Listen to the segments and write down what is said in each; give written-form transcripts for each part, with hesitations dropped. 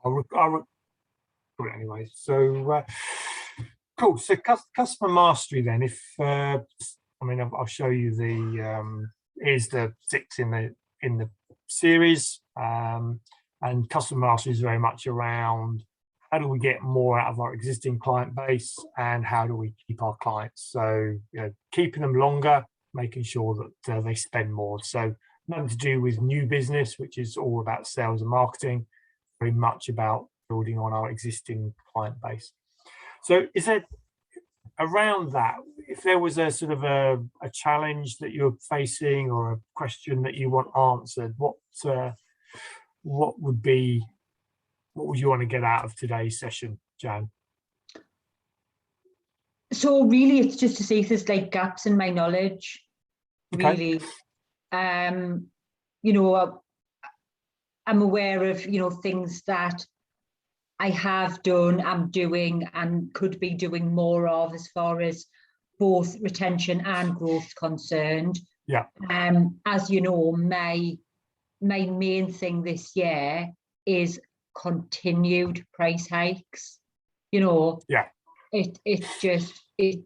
I'll record it anyway. So cool. So customer mastery then. If I mean, I'll show you the here's the 6 in the series, and customer mastery is very much around how do we get more out of our existing client base and how do we keep our clients. So keeping them longer, making sure that they spend more. So nothing to do with new business, which is all about sales and marketing, very much about building on our existing client base. So is there, around that, if there was a sort of a challenge that you're facing or a question that you want answered, what would you want to get out of today's session, Jan? So really it's just to see if there's like gaps in my knowledge, really. I'm aware of things that I have done, I'm doing, and could be doing more of as far as both retention and growth concerned. Yeah. As you know, my main thing this year is continued price hikes. Yeah. It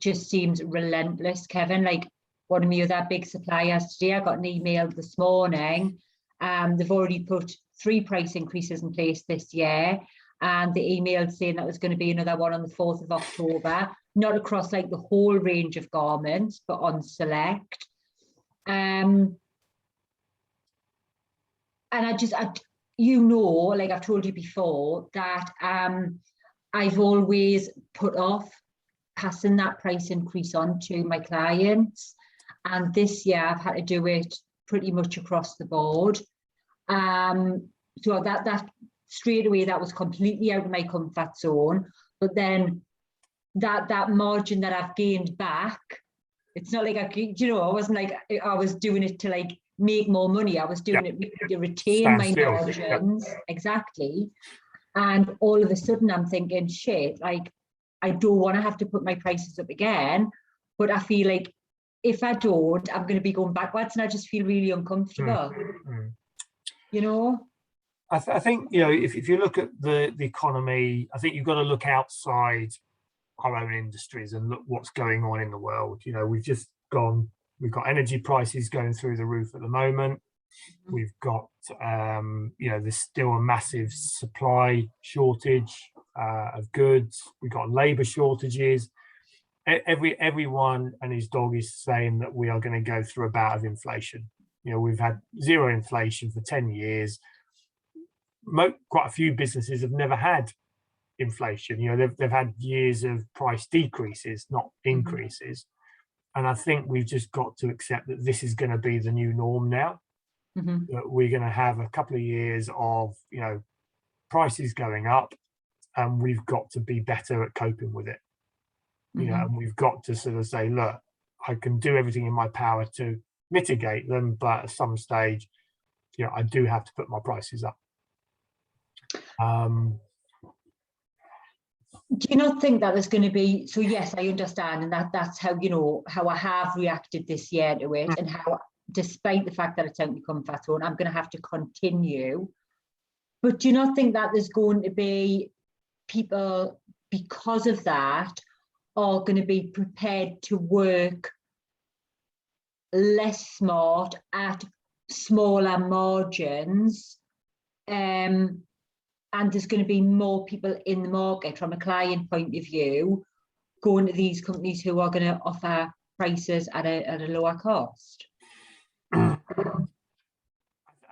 just seems relentless, Kevin. Like one of my other big suppliers today, I got an email this morning. They've already put 3 price increases in place this year. And the email saying that there's going to be another one on the 4th of October, not across like the whole range of garments, but on select. And like I've told you before, that I've always put off passing that price increase on to my clients. And this year I've had to do it pretty much across the board. So that straight away, that was completely out of my comfort zone. But then that margin that I've gained back, it's not like I wasn't like I was doing it to like make more money. I was doing it to retain my margins. Exactly. And all of a sudden I'm thinking, shit, like I don't want to have to put my prices up again. But I feel like if I don't, I'm going to be going backwards, and I just feel really uncomfortable. I think if you look at the economy, I think you've got to look outside our own industries and look what's going on in the world. We've got energy prices going through the roof at the moment. We've got there's still a massive supply shortage of goods. We've got labor shortages. Everyone and his dog is saying that we are going to go through a bout of inflation. We've had zero inflation for 10 years. Quite a few businesses have never had inflation. They've had years of price decreases, not increases. And I think we've just got to accept that this is going to be the new norm now. That we're going to have a couple of years of prices going up, and we've got to be better at coping with it. And we've got to sort of say, look, I can do everything in my power to mitigate them, but at some stage, I do have to put my prices up. Do you not think that there's going to be, so yes, I understand, and that's how how I have reacted this year to it, and how, despite the fact that it's out of my comfort zone, I'm going to have to continue. But do you not think that there's going to be people, because of that, are going to be prepared to work less smart at smaller margins, and there's going to be more people in the market from a client point of view going to these companies who are going to offer prices at a lower cost? I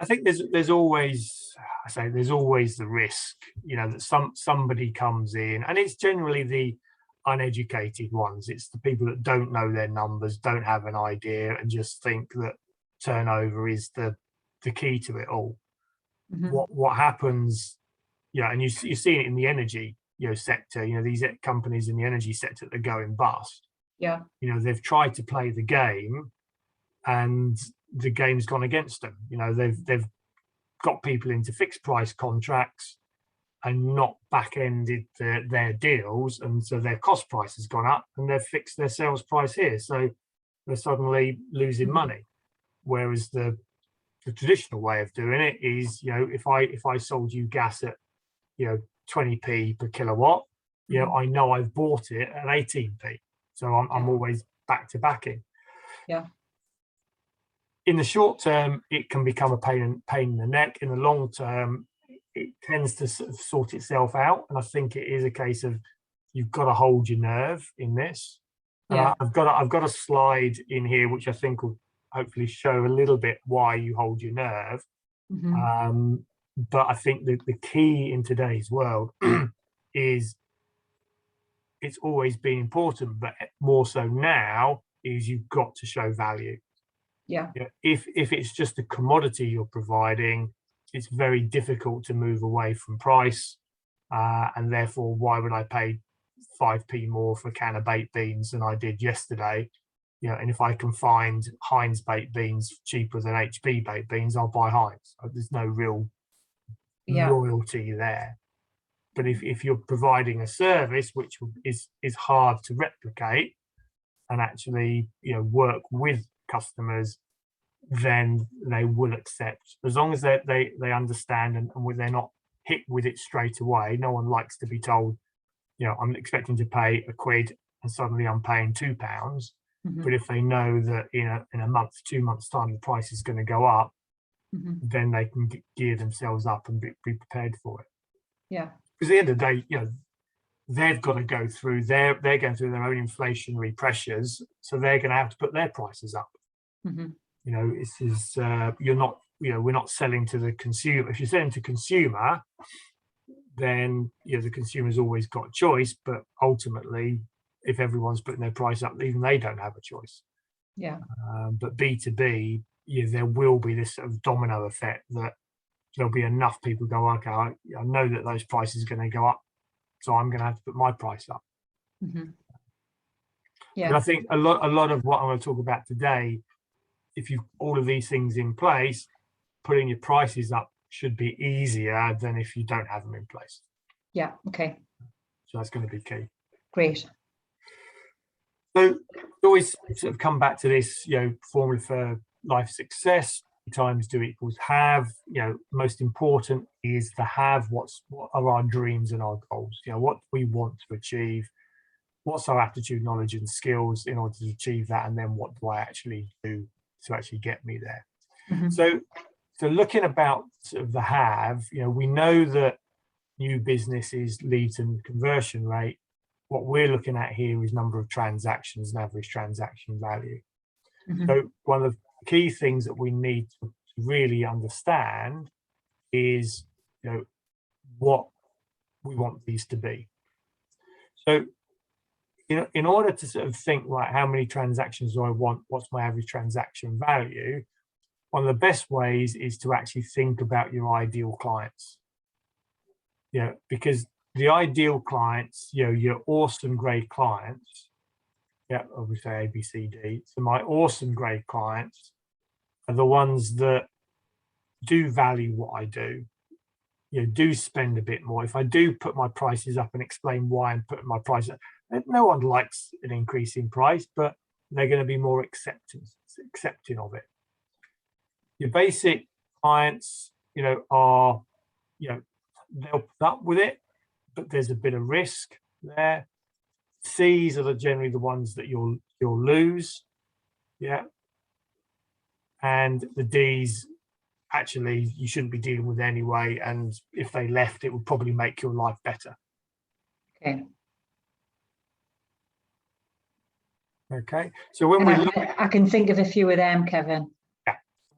think there's always the risk, that somebody comes in, and it's generally the uneducated ones. It's the people that don't know their numbers, don't have an idea, and just think that turnover is the key to it all. What happens, and you see it in the energy sector. These companies in the energy sector that are going bust. They've tried to play the game, and the game's gone against them. They've got people into fixed price contracts and not back-ended their deals, and so their cost price has gone up, and they've fixed their sales price here, so they're suddenly losing money. Whereas the traditional way of doing it is, if I sold you gas at 20p per kilowatt, I know I've bought it at 18p. So I'm always back to backing. Yeah. In the short term, it can become a pain in the neck. In the long term, it tends to sort itself out. And I think it is a case of you've got to hold your nerve in this. Yeah. I've got a slide in here which I think will hopefully show a little bit why you hold your nerve. But I think the key in today's world is it's always been important, but more so now is you've got to show value. Yeah. If it's just a commodity you're providing, it's very difficult to move away from price, and therefore, why would I pay 5p more for a can of baked beans than I did yesterday? And if I can find Heinz baked beans cheaper than HP baked beans, I'll buy Heinz. There's no real loyalty there. But if you're providing a service which is hard to replicate and actually work with customers, then they will accept, as long as they understand and they're not hit with it straight away. No one likes to be told, I'm expecting to pay £1 and suddenly I'm paying £2. But if they know that in a month, 2 months time, the price is going to go up, then they can gear themselves up and be prepared for it. Yeah. Because at the end of the day, they've got to go through they're going through their own inflationary pressures, so they're going to have to put their prices up. This is you're not, we're not selling to the consumer. If you're selling to consumer, then the consumer's always got a choice, but ultimately, if everyone's putting their price up, even they don't have a choice. Yeah. But B2B, there will be this sort of domino effect that there'll be enough people go, okay, I know that those prices are going to go up, so I'm going to have to put my price up. Yeah. But I think a lot of what I'm going to talk about today, if you've all of these things in place, putting your prices up should be easier than if you don't have them in place. Yeah. Okay. So that's going to be key. Great. So always sort of come back to this, formula for life success. Times do equals have. Most important is to have what are our dreams and our goals. What we want to achieve. What's our attitude, knowledge, and skills in order to achieve that, and then what do I actually do to actually get me there? So looking about sort of the have, we know that new businesses leads and conversion rate. What we're looking at here is number of transactions and average transaction value. So one of the key things that we need to really understand is, what we want these to be. So, in order to sort of think, right, how many transactions do I want? What's my average transaction value? One of the best ways is to actually think about your ideal clients. Because the ideal clients, your awesome grade clients, obviously A, B, C, D. So my awesome grade clients are the ones that do value what I do, do spend a bit more. If I do put my prices up and explain why I'm putting my prices up, no one likes an increase in price, but they're going to be more accepting of it. Your basic clients, are, they'll put up with it, but there's a bit of risk there. C's are generally the ones that you'll lose, and the D's actually you shouldn't be dealing with anyway, and if they left, it would probably make your life better. Okay. So when I can think of a few of them, Kevin.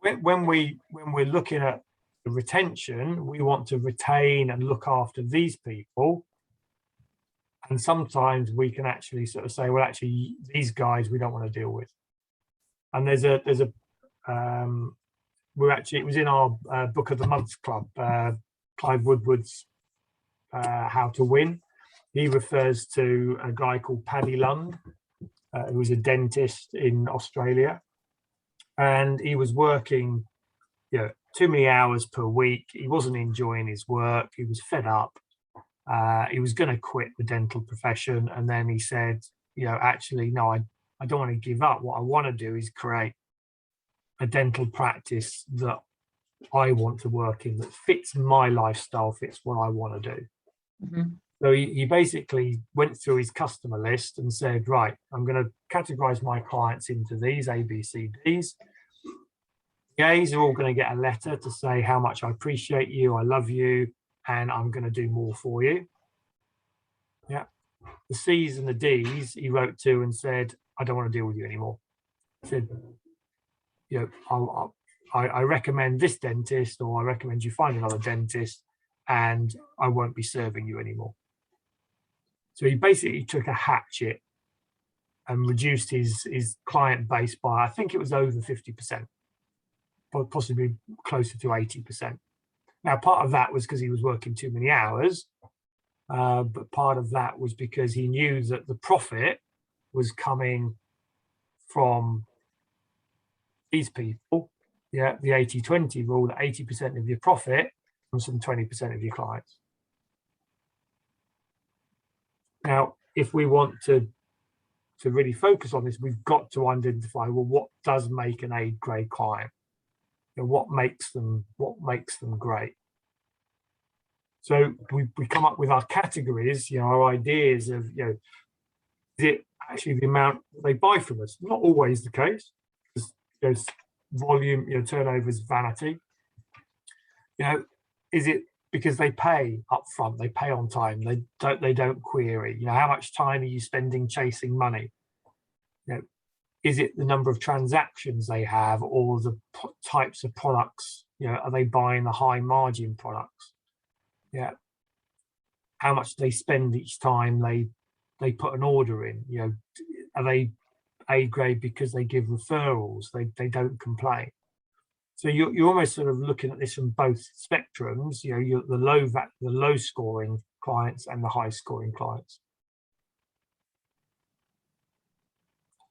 When we're looking at the retention, we want to retain and look after these people. And sometimes we can actually sort of say, well, actually, these guys we don't want to deal with. And it was in our book of the month club, Clive Woodward's How to Win. He refers to a guy called Paddy Lund, who was a dentist in Australia, and he was working, too many hours per week. He wasn't enjoying his work. He was fed up. He was going to quit the dental profession, and then he said, actually, no, I don't want to give up. What I want to do is create a dental practice that I want to work in, that fits my lifestyle, fits what I want to do. Mm-hmm. So he basically went through his customer list and said, right, I'm going to categorize my clients into these A, B, C, Ds. The A's are all going to get a letter to say how much I appreciate you, I love you, and I'm going to do more for you. Yeah. The C's and the D's he wrote to and said, I don't want to deal with you anymore. He said, you know, I recommend this dentist, or I recommend you find another dentist, and I won't be serving you anymore. So he basically took a hatchet and reduced his client base by, I think it was over 50%, but possibly closer to 80%. Now, part of that was because he was working too many hours, but part of that was because he knew that the profit was coming from these people. Yeah, the 80-20 rule, that 80% of your profit comes from 20% of your clients. Now, if we want to really focus on this, we've got to identify, well, what does make an A grade client? You know, what makes them great? So we come up with our categories, you know, our ideas of, you know, is it actually the amount they buy from us? Not always the case, because there's volume, you know, turnover is vanity. You know, is it because they pay up front, they pay on time, they don't query? You know, how much time are you spending chasing money? You know, is it the number of transactions they have, or the types of products? You know, are they buying the high margin products? Yeah. How much they spend each time they put an order in? You know, are they A grade because they give referrals? They don't complain. So you're almost sort of looking at this from both spectrums. You know, you're the low scoring clients and the high scoring clients.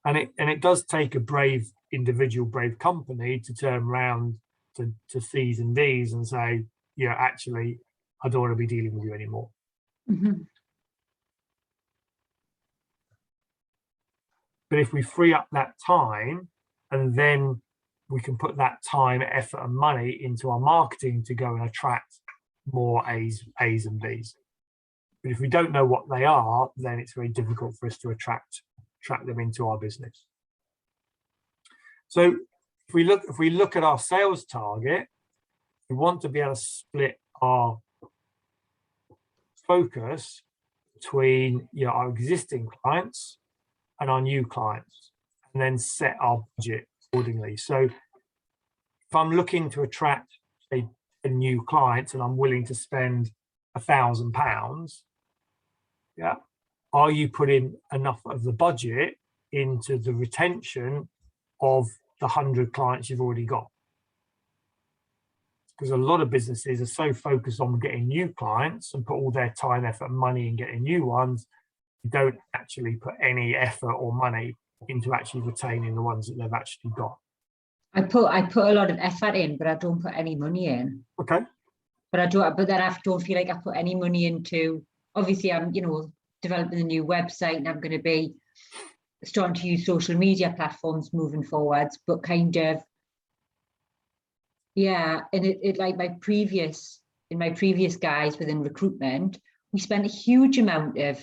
And it does take a brave individual, brave company to turn around to C's and D's and say, yeah, actually, I don't want to be dealing with you anymore. Mm-hmm. But if we free up that time, and then we can put that time, effort, and money into our marketing to go and attract more A's and B's. But if we don't know what they are, then it's very difficult for us to attract them into our business. So if we look at our sales target, we want to be able to split our focus between, you know, our existing clients and our new clients, and then set our budget accordingly. So if I'm looking to attract a new client and I'm willing to spend £1,000, yeah, are you putting enough of the budget into the retention of the 100 clients you've already got? Because a lot of businesses are so focused on getting new clients and put all their time, effort, and money in getting new ones, you don't actually put any effort or money into actually retaining the ones that they've actually got. I put a lot of effort in, but I don't put any money in. Okay. But then I don't feel like I put any money into. Obviously, I'm, you know, developing a new website, and I'm going to be starting to use social media platforms moving forwards. But kind of, yeah. And it like my previous guys within recruitment, we spent a huge amount of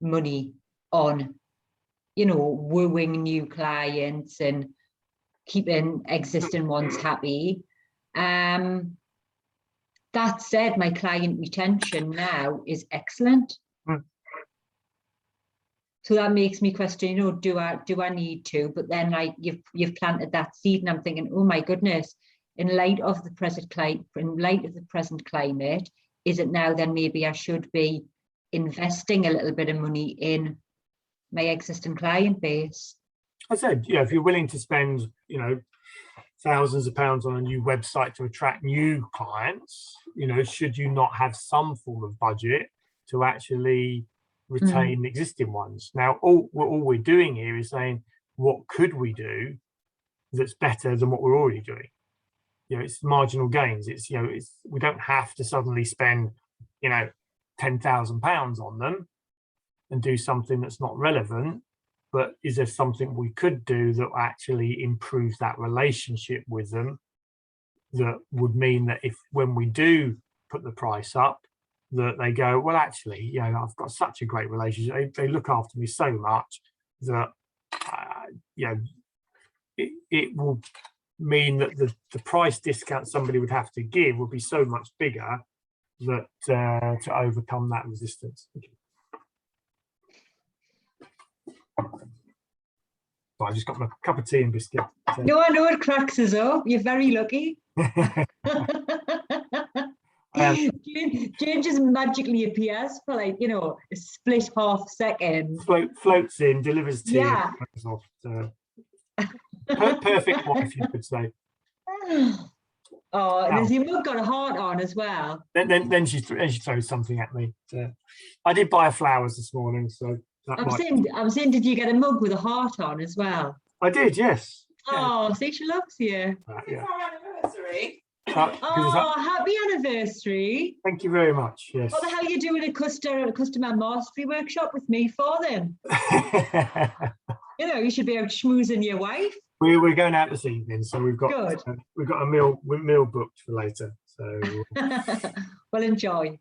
money on, you know, wooing new clients and keeping existing ones happy. That said, my client retention now is excellent. So that makes me question, you know, do I need to? But then, like, you've planted that seed, and I'm thinking, oh my goodness, in light of the present climate, is it now then maybe I should be investing a little bit of money in my existing client base? I said, yeah, if you're willing to spend, you know, thousands of pounds on a new website to attract new clients, you know, should you not have some form of budget to actually retain existing ones? Now, all we're doing here is saying, what could we do that's better than what we're already doing? You know, it's marginal gains. It's, you know, we don't have to suddenly spend, you know, £10,000 on them and do something that's not relevant. But is there something we could do that actually improves that relationship with them that would mean that if when we do put the price up, that they go, well, actually, you know, I've got such a great relationship. They look after me so much that, you know, it will mean that the price discount somebody would have to give would be so much bigger that to overcome that resistance. So I just got my cup of tea and biscuit. So. No, I know it cracks us up. You're very lucky. Jane just magically appears for like, you know, a split half second. Floats in, delivers tea. Yeah. Off, so. Perfect wife, you could say. Oh, and has your mug got a heart on as well? Then she throws something at me. I did buy her flowers this morning, so I'm saying, did you get a mug with a heart on as well? I did, yes. Oh, yeah. See, she loves you. Yeah. Anniversary. Happy anniversary. Thank you very much. Yes. What the hell are you doing a customer mastery workshop with me for then? You know, you should be able to schmooze in your wife. We're going out this evening, so we've got a meal booked for later. So well, enjoy.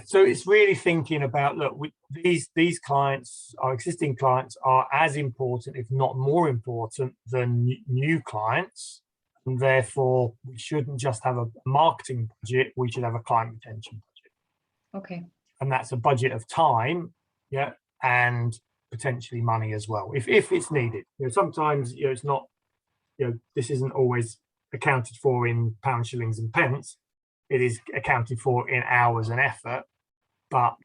So it's really thinking about, look, these clients, our existing clients, are as important, if not more important, than new clients, and therefore we shouldn't just have a marketing budget. We should have a client retention budget. Okay. And that's a budget of time, yeah, and potentially money as well, if it's needed. You know, sometimes, you know, it's not, you know, this isn't always accounted for in pounds, shillings, and pence. It is accounted for in hours and effort. But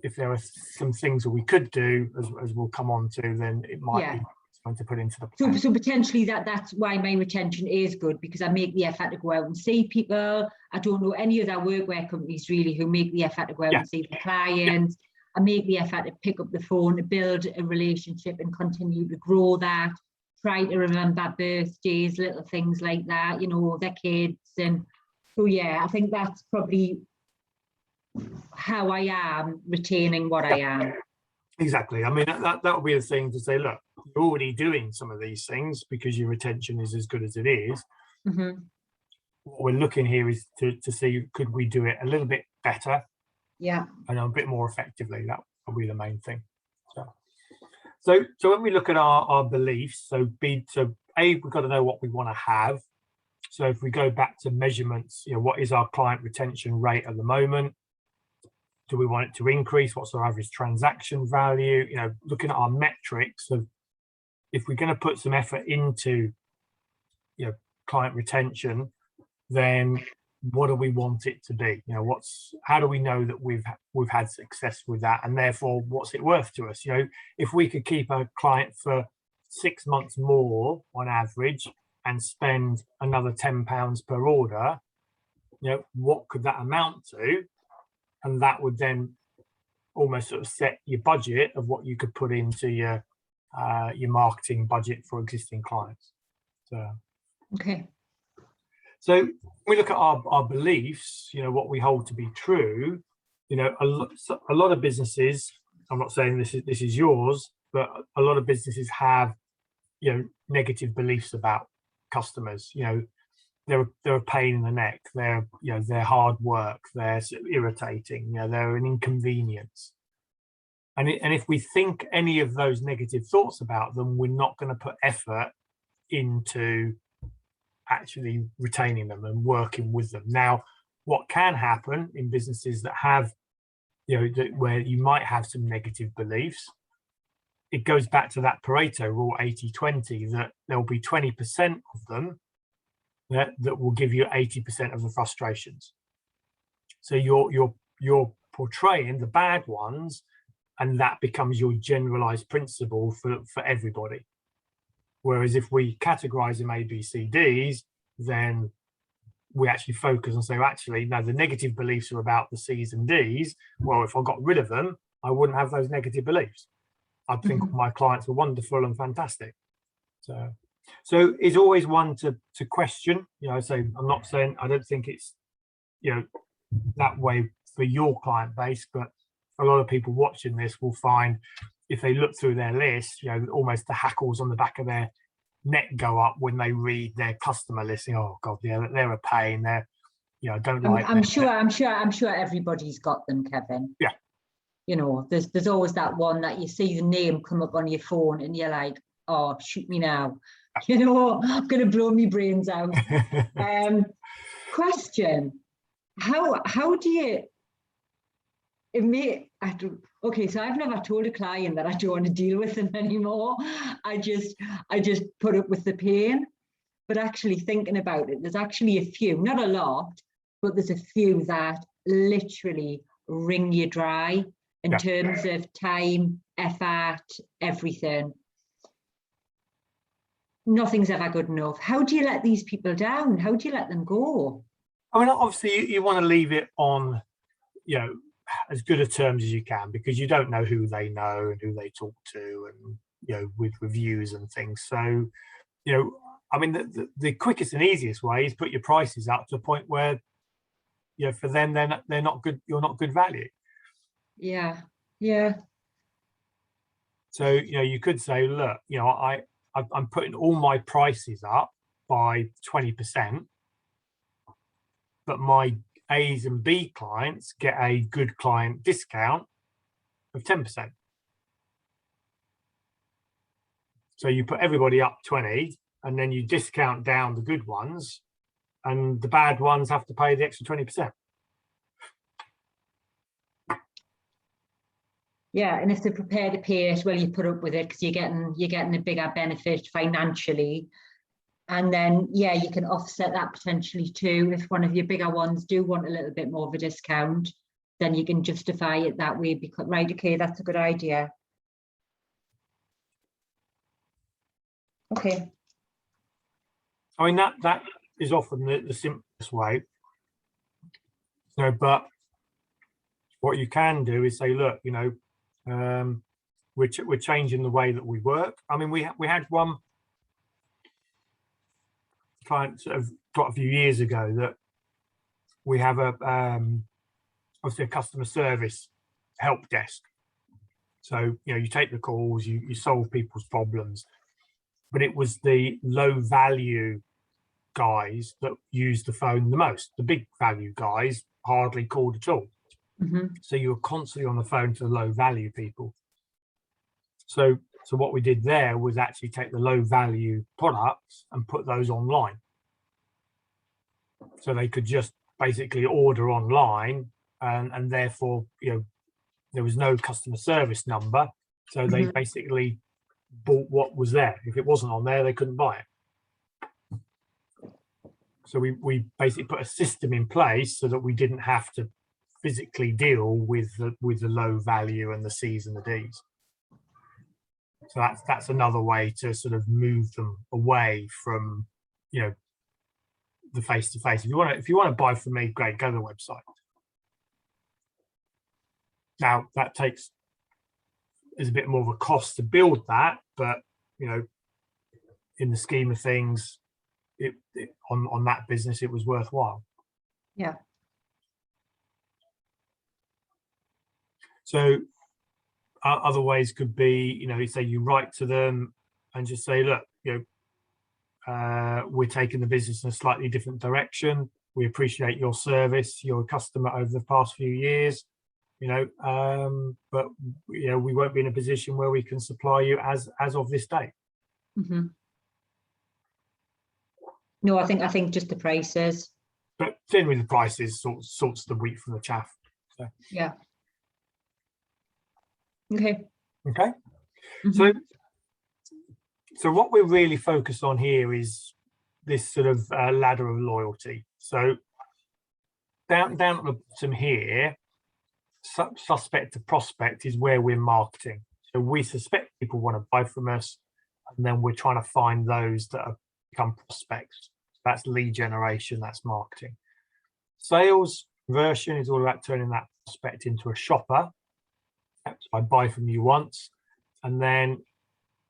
if there are some things that we could do, as we'll come on to, then it might be something to put into the plan. So potentially that's why my retention is good, because I make the effort to go out and see people. I don't know any other workwear companies really who make the effort to go out and see the clients. I make the effort to pick up the phone, to build a relationship and continue to grow that. Try to remember birthdays, little things like that, you know, their kids. And so, yeah, I think that's probably how I am retaining what I am. Exactly. I mean, that would be the thing to say, look, you're already doing some of these things because your retention is as good as it is. Mm-hmm. What we're looking here is to see, could we do it a little bit better? Yeah. And a bit more effectively. That will be the main thing. So when we look at our beliefs, we've got to know what we want to have. So if we go back to measurements, you know, what is our client retention rate at the moment? Do we want it to increase? What's our average transaction value? You know, looking at our metrics of, if we're going to put some effort into, you know, client retention, then what do we want it to be? You know, how do we know that we've had success with that, and therefore what's it worth to us? You know, if we could keep a client for 6 months more on average and spend another £10 per order, you know, what could that amount to? And that would then almost sort of set your budget of what you could put into your marketing budget for existing clients. So okay. So when we look at our beliefs, you know, what we hold to be true, you know, a lot of businesses, I'm not saying this is yours, but a lot of businesses have, you know, negative beliefs about customers. You know, they're a pain in the neck. They're hard work. They're irritating. You know, they're an inconvenience. And if we think any of those negative thoughts about them, we're not going to put effort into actually retaining them and working with them. Now, what can happen in businesses that have, you know, where you might have some negative beliefs, it goes back to that Pareto rule 80-20, that there'll be 20% of them that will give you 80% of the frustrations. So you're portraying the bad ones, and that becomes your generalized principle for everybody. Whereas if we categorize them A, B, C, Ds, then we actually focus and say, actually, no, the negative beliefs are about the C's and Ds. Well, if I got rid of them, I wouldn't have those negative beliefs. I'd think my clients were wonderful and fantastic. So it's always one to question. You know, so I'm not saying, I don't think it's, you know, that way for your client base, but a lot of people watching this will find, if they look through their list, you know, almost the hackles on the back of their neck go up when they read their customer listing. Oh God, yeah, they're a pain. They're, you know, don't like. I'm sure everybody's got them, Kevin. Yeah. You know, there's always that one that you see the name come up on your phone and you're like, oh, shoot me now. You know, I'm gonna blow my brains out. Question: How do you? Okay, so I've never told a client that I don't want to deal with them anymore. I just put up with the pain. But actually thinking about it, there's actually a few, not a lot, but there's a few that literally wring you dry in terms of time, effort, everything. Nothing's ever good enough. How do you let these people down? How do you let them go? I mean, obviously you want to leave it on, you know, as good a terms as you can, because you don't know who they know and who they talk to, and, you know, with reviews and things. So, you know, I mean, the quickest and easiest way is put your prices up to a point where, you know, for them, they're not good. You're not good value. Yeah. So, you know, you could say, look, you know, I'm putting all my prices up by 20%, but my A's and B clients get a good client discount of 10%. So you put everybody up 20, and then you discount down the good ones, and the bad ones have to pay the extra 20%. Yeah, and if they're prepared to pay it, well, you put up with it because you're getting a bigger benefit financially. And then, yeah, you can offset that potentially too. If one of your bigger ones do want a little bit more of a discount, then you can justify it that way. Because, right, okay, that's a good idea. Okay. I mean, that is often the simplest way. You know, but what you can do is say, look, you know, we're changing the way that we work. I mean, we had one client sort of got a few years ago that we have obviously a customer service help desk. So, you know, you take the calls, you solve people's problems, but it was the low value guys that used the phone the most. The big value guys hardly called at all. Mm-hmm. So you were constantly on the phone to the low value people. So what we did there was actually take the low value products and put those online. So they could just basically order online, and therefore, you know, there was no customer service number. So they basically bought what was there. If it wasn't on there, they couldn't buy it. So we basically put a system in place so that we didn't have to physically deal with the low value and the C's and the D's. So that's another way to sort of move them away from, you know, the face-to-face. If you want to buy from me, great, go to the website. Now that is a bit more of a cost to build that, but, you know, in the scheme of things, on that business, it was worthwhile. Yeah. So other ways could be, you know, you say you write to them and just say, look, you know, we're taking the business in a slightly different direction. We appreciate your service, your customer over the past few years, you know, but, you know, we won't be in a position where we can supply you as of this date. Mm-hmm. No, I think just the prices. But generally the prices sorts the wheat from the chaff. So. Yeah. Okay. Mm-hmm. So what we're really focused on here is this sort of ladder of loyalty. So down at the bottom here, suspect to prospect is where we're marketing. So we suspect people want to buy from us, and then we're trying to find those that have become prospects. That's lead generation, that's marketing. Sales conversion is all about turning that prospect into a shopper. So I buy from you once, and then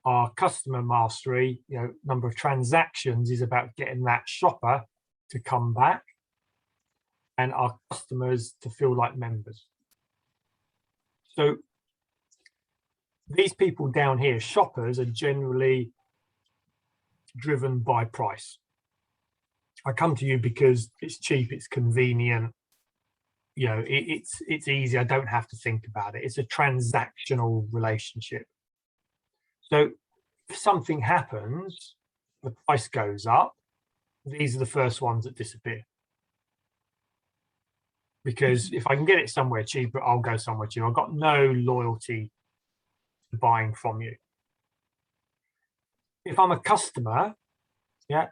our customer mastery, you know, number of transactions is about getting that shopper to come back and our customers to feel like members. So these people down here, shoppers, are generally driven by price. I come to you because it's cheap, it's convenient, you know, it's easy. I don't have to think about it. It's a transactional relationship. So if something happens, the price goes up, these are the first ones that disappear. Because if I can get it somewhere cheaper, I'll go somewhere cheaper. I've got no loyalty to buying from you. If I'm a customer, yeah,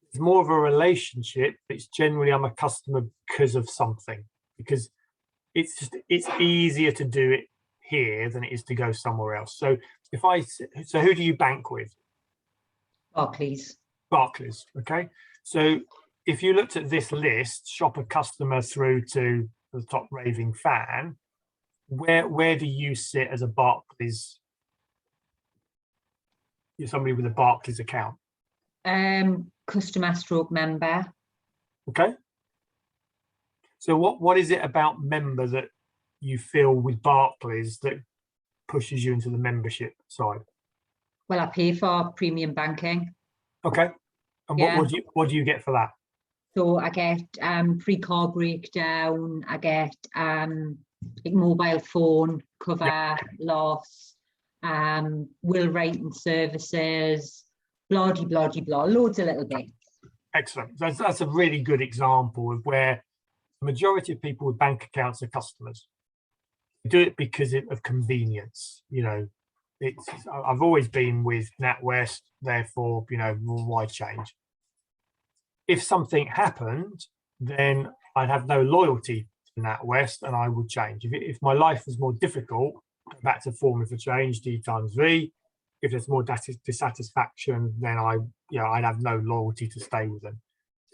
it's more of a relationship. It's generally I'm a customer because of something, because it's easier to do it here than it is to go somewhere else. So so who do you bank with? Barclays. Barclays. Okay. So if you looked at this list, shop a customer through to the top raving fan, where do you sit as a Barclays? You're somebody with a Barclays account. Customer stroke member. Okay. So what is it about member that you feel with Barclays that pushes you into the membership side? Well, I pay for premium banking. Okay. And Yeah. what do you get for that? So I get free car breakdown, I get like mobile phone cover, loss, will writing services, blah, blah, blah, blah, loads of little bits. Excellent. That's a really good example of where the majority of people with bank accounts are customers. They do it because of convenience. You know, I've always been with NatWest, therefore, you know, why change? If something happened, then I'd have no loyalty to NatWest and I would change. If my life was more difficult, go back to formula for change, D times V. If there's more dissatisfaction, then I'd have no loyalty to stay with them.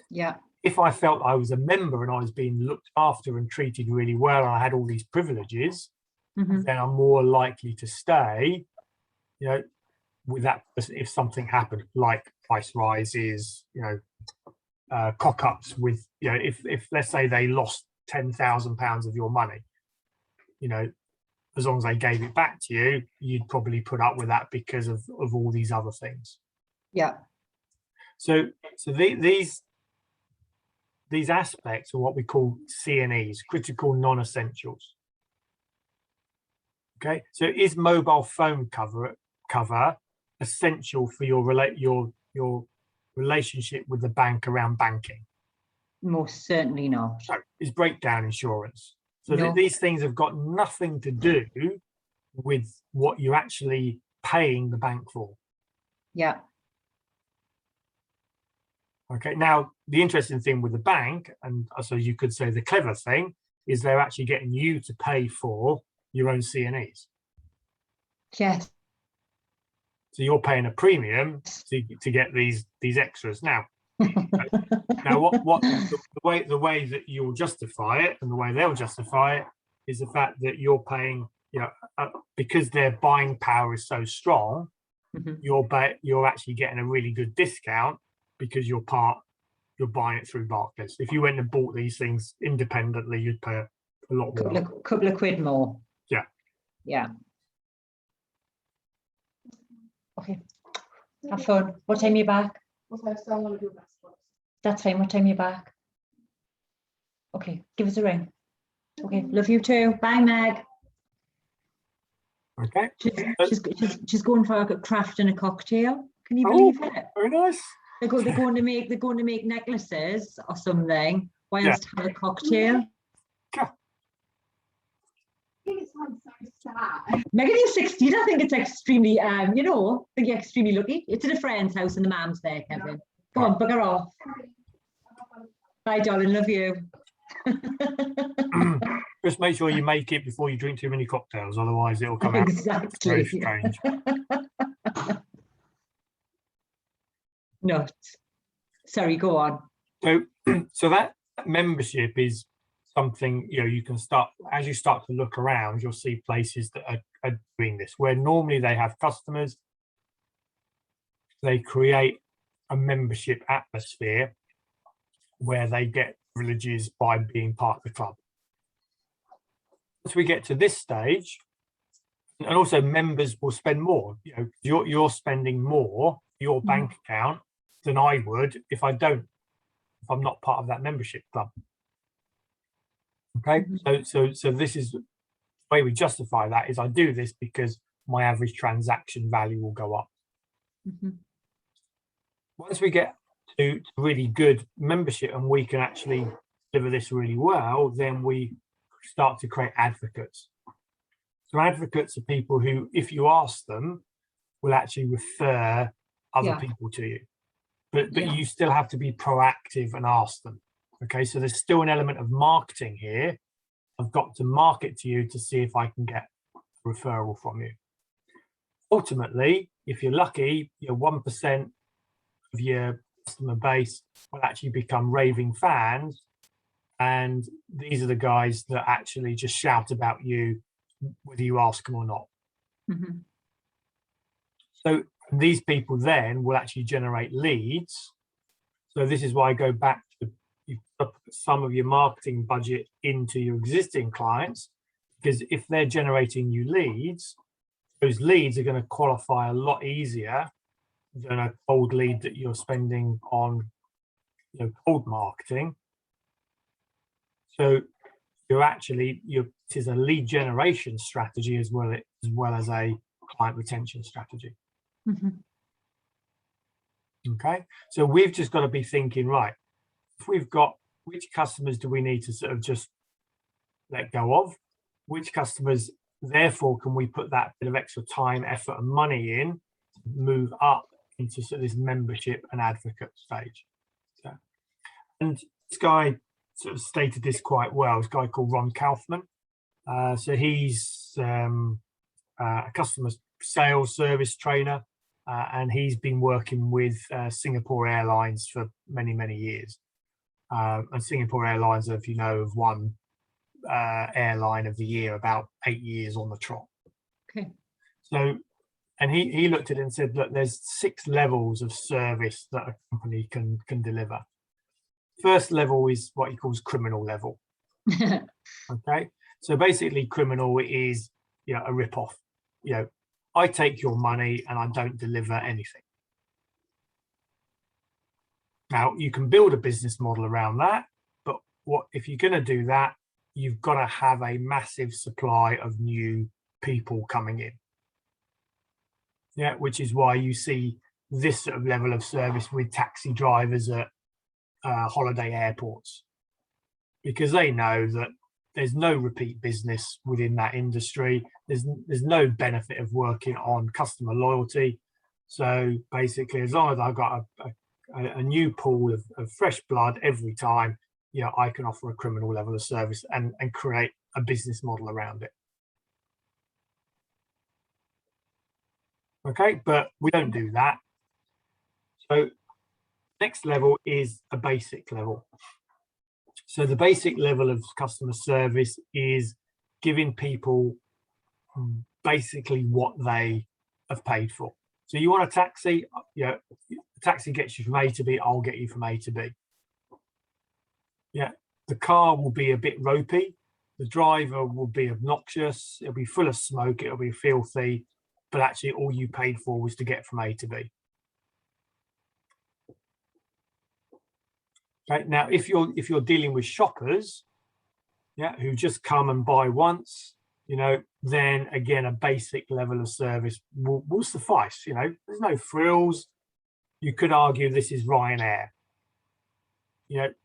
Yeah. If I felt I was a member and I was being looked after and treated really well, and I had all these privileges, then I'm more likely to stay, you know, with that person if something happened, like price rises, you know, cock ups with, you know, if let's say they lost £10,000 of your money, you know, as long as they gave it back to you, you'd probably put up with that because of all these other things. Yeah. So these aspects are what we call CNEs, critical non-essentials. Okay, so is mobile phone cover essential for your relationship with the bank around banking? Most certainly not. So is breakdown insurance. So No. these things have got nothing to do with what you're actually paying the bank for. Yeah. Okay, now the interesting thing with the bank, and so you could say the clever thing, is they're actually getting you to pay for your own CNEs. Yes. So you're paying a premium to get these extras. Now what the way that you'll justify it and the way they'll justify it is the fact that you're paying, you know, because their buying power is so strong, you're actually getting a really good discount because you're buying it through Barclays. If you went and bought these things independently, you'd pay a lot more. Couple of quid more. Yeah. Yeah. Okay. Have fun. What time are you back? That's fine. What time are you back? Okay, give us a ring. Okay, love you too. Bye, Meg. Okay. She's going for a craft and a cocktail. Can you believe it? Very nice. They're going to make necklaces or something whilst having a cocktail. Yeah. Megan, you're 16. I think it's extremely, you know, I think you're extremely lucky. It's at a friend's house and the mam's there, Kevin. Go on, bugger off. Bye, darling. Love you. Just make sure you make it before you drink too many cocktails, otherwise it'll come out exactly. very strange. Nuts. Sorry, go on. So that membership is something, you know, you can start, as you start to look around, you'll see places that are doing this, where normally they have customers, they create a membership atmosphere where they get privileges by being part of the club. Once we get to this stage, and also members will spend more, you know, you're spending more your bank account than I would if I'm not part of that membership club. Okay, so this is the way we justify that, is I do this because my average transaction value will go up. Once we get to really good membership and we can actually deliver this really well, then we start to create advocates. So advocates are people who, if you ask them, will actually refer other people to you. But you still have to be proactive and ask them. Okay, so there's still an element of marketing here. I've got to market to you to see if I can get a referral from you. Ultimately, if you're lucky, 1% of your customer base will actually become raving fans. And these are the guys that actually just shout about you, whether you ask them or not. So these people then will actually generate leads. So this is why I go back to, you put some of your marketing budget into your existing clients, because if they're generating you leads, those leads are going to qualify a lot easier than a cold lead that you're spending on cold marketing. So it is a lead generation strategy as well as a client retention strategy. Okay, so we've just got to be thinking, right, if we've got, which customers do we need to sort of just let go of? Which customers, therefore, can we put that bit of extra time, effort, and money in to move up into sort of this membership and advocate stage? So, and this guy sort of stated this quite well. This guy called Ron Kaufman. So he's a customer sales service trainer, and he's been working with Singapore Airlines for many, many years. And Singapore Airlines, if you know, have won Airline of the Year about 8 years on the trot. Okay. So, and he looked at it and said, look, there's 6 levels of service that a company can deliver. First level is what he calls criminal level. Okay, so basically criminal is a rip-off. I take your money and I don't deliver anything. Now you can build a business model around that, but if you're going to do that, you've got to have a massive supply of new people coming in. Which is why you see this sort of level of service with taxi drivers at holiday airports, because they know that there's no repeat business within that industry. There's no benefit of working on customer loyalty. So basically, as long as I've got a new pool of fresh blood every time, I can offer a criminal level of service and create a business model around it. Okay, but we don't do that. So next level is a basic level. So the basic level of customer service is giving people basically what they have paid for. So you want a taxi, a taxi gets you from A to B, I'll get you from A to B. The car will be a bit ropey, the driver will be obnoxious, it'll be full of smoke, it'll be filthy, but actually all you paid for was to get from A to B. Okay, now if you're dealing with shoppers, who just come and buy once, then again a basic level of service will suffice. There's no frills. You could argue this is Ryanair.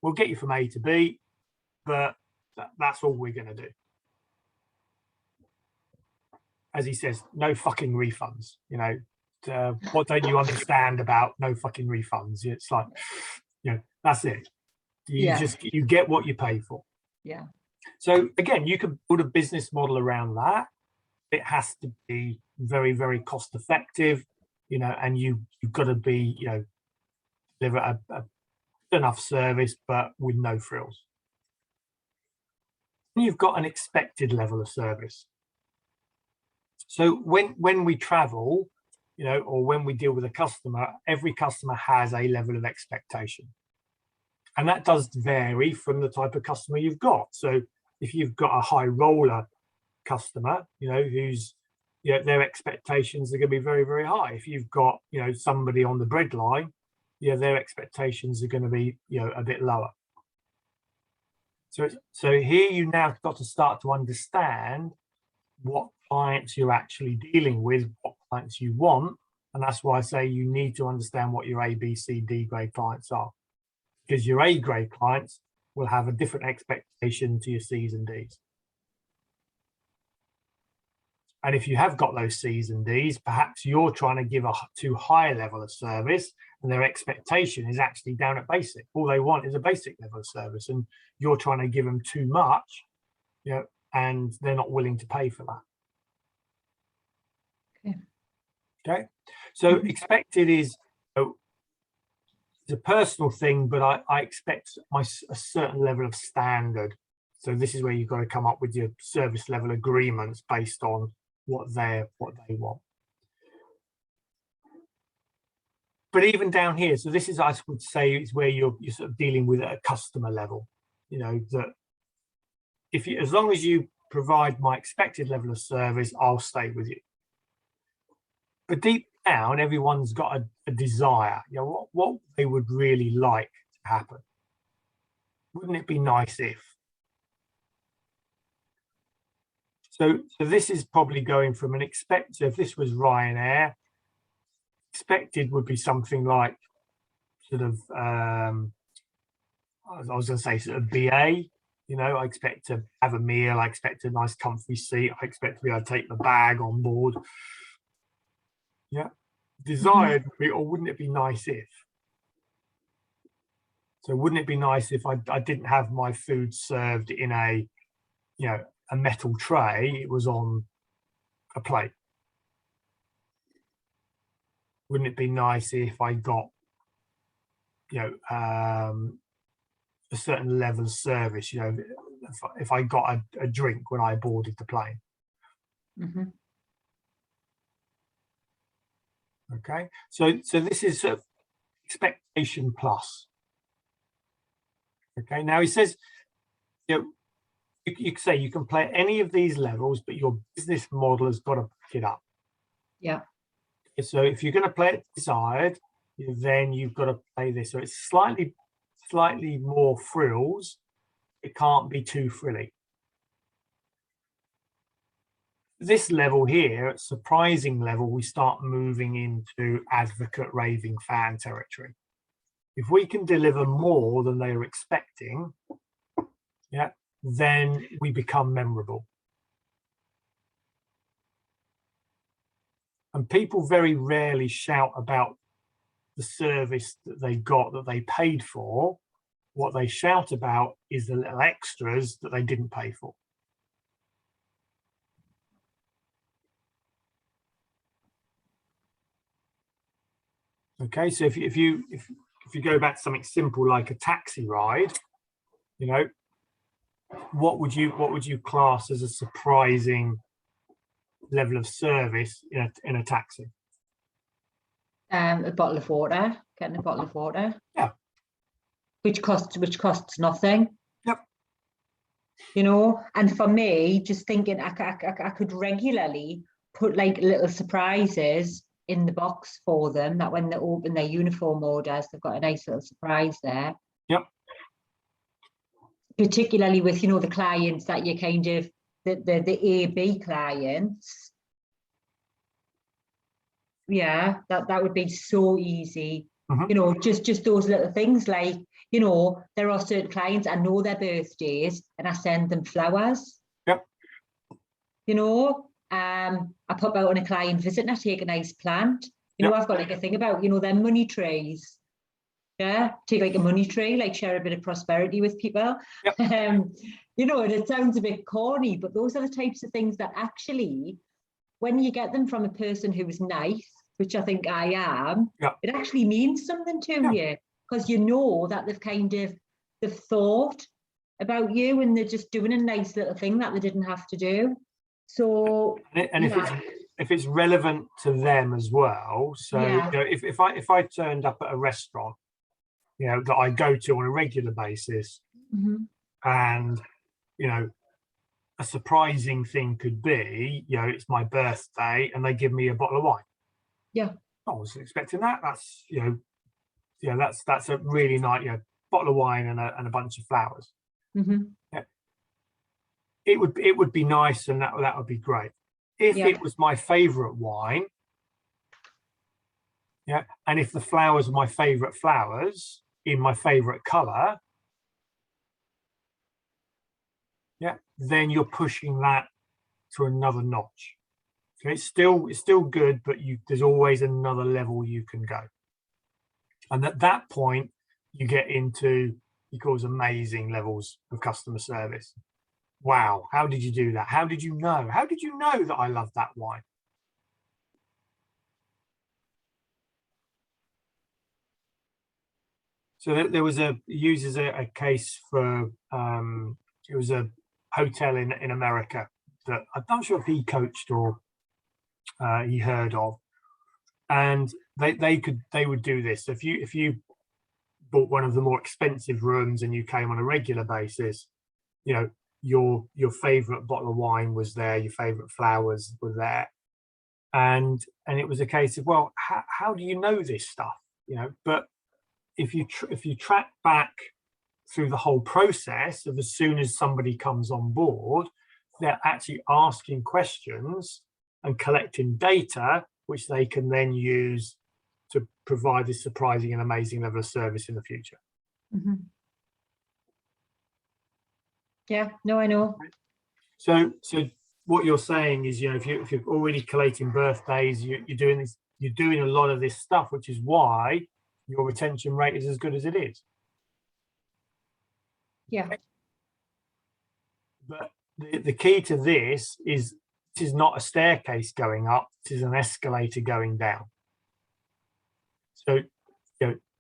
We'll get you from A to B, but that's all we're going to do. As he says, no fucking refunds. What don't you understand about no fucking refunds? It's like, that's it. You get what you pay for. Yeah. So again, you can build a business model around that. It has to be very, very cost effective, and you've got to be, deliver a enough service, but with no frills. And you've got an expected level of service. So when we travel, or when we deal with a customer, every customer has a level of expectation. And that does vary from the type of customer you've got. So if you've got a high roller customer, who's you know, their expectations are going to be very, very high. If you've got, you know, somebody on the bread line, yeah, their expectations are going to be, you know, a bit lower. So here you now got to start to understand what clients you're actually dealing with, what clients you want. And that's why I say you need to understand what your A, B, C, D grade clients are, because your A grade clients will have a different expectation to your C's and D's. And if you have got those C's and D's, perhaps you're trying to give a too high a level of service and their expectation is actually down at basic. All they want is a basic level of service, and you're trying to give them too much, you know, and they're not willing to pay for that. Okay. Okay. So expected is, you know, it's a personal thing, but I expect a certain level of standard. So this is where you've got to come up with your service level agreements based on what they want. But even down here, so this is, I would say, is where you're sort of dealing with at a customer level. You know, that if you, as long as you provide my expected level of service, I'll stay with you. But deep down, everyone's got a desire. You know, what they would really like to happen. Wouldn't it be nice if? So this is probably going from an expected. So if this was Ryanair, expected would be something like sort of I was going to say sort of BA. You know, I expect to have a meal. I expect a nice comfy seat. I expect to be able to take the bag on board. Yeah, desired would be, or wouldn't it be nice if? So wouldn't it be nice if I didn't have my food served in a, you know, a metal tray? It was on a plate. Wouldn't it be nice if I got, you know, a certain level of service? You know, if I got a drink when I boarded the plane. Okay, so this is sort of expectation plus. Okay, now he says, you know, you can say you can play at any of these levels, but your business model has got to pick it up. Yeah. So if you're going to play it desired, then you've got to play this. So it's slightly more frills. It can't be too frilly. This level here, at surprising level, we start moving into advocate raving fan territory. If we can deliver more than they are expecting, yeah, then we become memorable. And people very rarely shout about the service that they got, that they paid for. What they shout about is the little extras that they didn't pay for. Okay, so if you go back to something simple like a taxi ride, you know, what would you class as a surprising level of service in a taxi? A bottle of water, getting a bottle of water. Yeah. Which costs nothing. Yep. You know, and for me, just thinking I could regularly put like little surprises in the box for them, that when they open their uniform orders, they've got a nice little surprise there. Yep. Particularly with, you know, the clients that you kind of, the A-B clients. Yeah, that would be so easy. You know, just those little things, like, you know, there are certain clients, I know their birthdays and I send them flowers. Yep. You know, I pop out on a client visit and I take a nice plant. You know, I've got like a thing about, you know, their money trees. Yeah, take like a money tree, like share a bit of prosperity with people. Yep. You know, and it sounds a bit corny, but those are the types of things that actually, when you get them from a person who is nice, which I think I am, it actually means something to you, because you know that they've thought about you and they're just doing a nice little thing that they didn't have to do. So, and if it's relevant to them as well. So you know, if I turned up at a restaurant, you know, that I go to on a regular basis, and you know, a surprising thing could be, you know, it's my birthday and they give me a bottle of wine. Yeah. I wasn't expecting that. That's, that's a really nice, bottle of wine and a bunch of flowers. Hmm. Yeah. It would be nice, and that would be great. If Yeah. it was my favorite wine, yeah, and if the flowers are my favorite flowers in my favorite color, yeah, then you're pushing that to another notch. So it's still good, but there's always another level you can go. And at that point, you get into equals amazing levels of customer service. Wow, how did you do that? How did you know? How did you know that I love that wine? So there was uses a case for it was a hotel in America that I'm not sure if he coached or he heard of, and they would do this. So if you bought one of the more expensive rooms and you came on a regular basis, you know, your favorite bottle of wine was there, your favorite flowers were there, and it was a case of, well, how do you know this stuff, but if you track back through the whole process of as soon as somebody comes on board, they're actually asking questions and collecting data which they can then use to provide this surprising and amazing level of service in the future. Hmm. Yeah, no, I know. So what you're saying is, if you're already collating birthdays, you're doing this, you're doing a lot of this stuff, which is why your retention rate is as good as it is. Yeah. But the key to this is not a staircase going up, it is an escalator going down. So,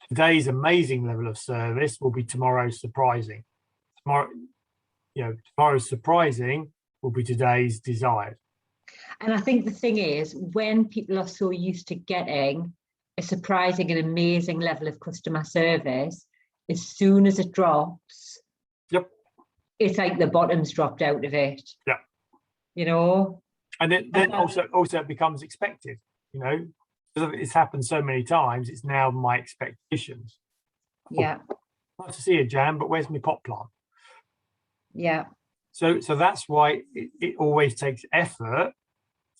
today's amazing level of service will be tomorrow's surprising. Tomorrow's surprising will be today's desired. And I think the thing is, when people are so used to getting a surprising and amazing level of customer service, as soon as it drops, yep, it's like the bottom's dropped out of it. Yeah. And then also it becomes expected, because it's happened so many times, it's now my expectations. Yeah. Nice to see you, Jan, but where's my pot plant? Yeah. So that's why it always takes effort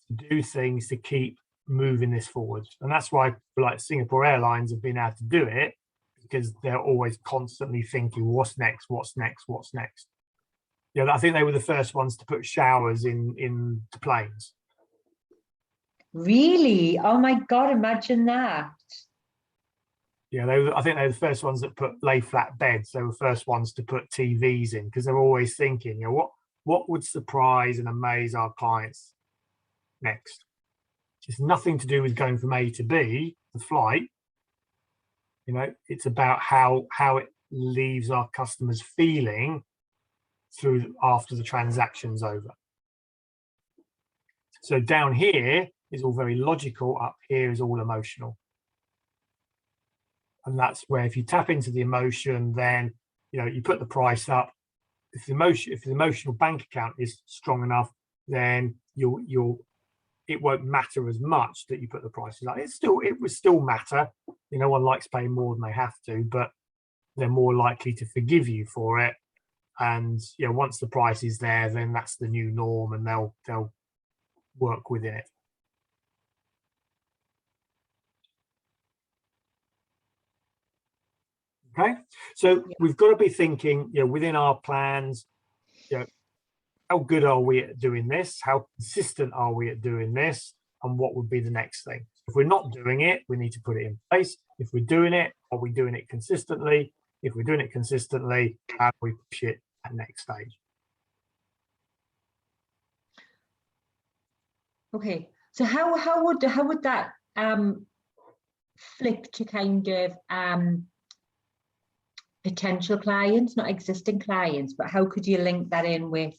to do things to keep moving this forward. And that's why, like, Singapore Airlines have been able to do it, because they're always constantly thinking, what's next, what's next, what's next. I think they were the first ones to put showers in the planes. Really? Oh my God, imagine that. Yeah, I think they were the first ones that put lay flat beds. They were the first ones to put TVs in, because they're always thinking, what would surprise and amaze our clients next? It's nothing to do with going from A to B, the flight. It's about how it leaves our customers feeling through after the transaction's over. So down here is all very logical, up here is all emotional. And that's where, if you tap into the emotion, then you put the price up. If the emotional bank account is strong enough, then it won't matter as much that you put the prices up. It would still matter. No one likes paying more than they have to, but they're more likely to forgive you for it. And once the price is there, then that's the new norm, and they'll work within it. Okay, so we've got to be thinking, within our plans, how good are we at doing this? How consistent are we at doing this? And what would be the next thing? If we're not doing it, we need to put it in place. If we're doing it, are we doing it consistently? If we're doing it consistently, how do we push it at next stage? Okay, so how would that flip to kind of potential clients, not existing clients, but how could you link that in with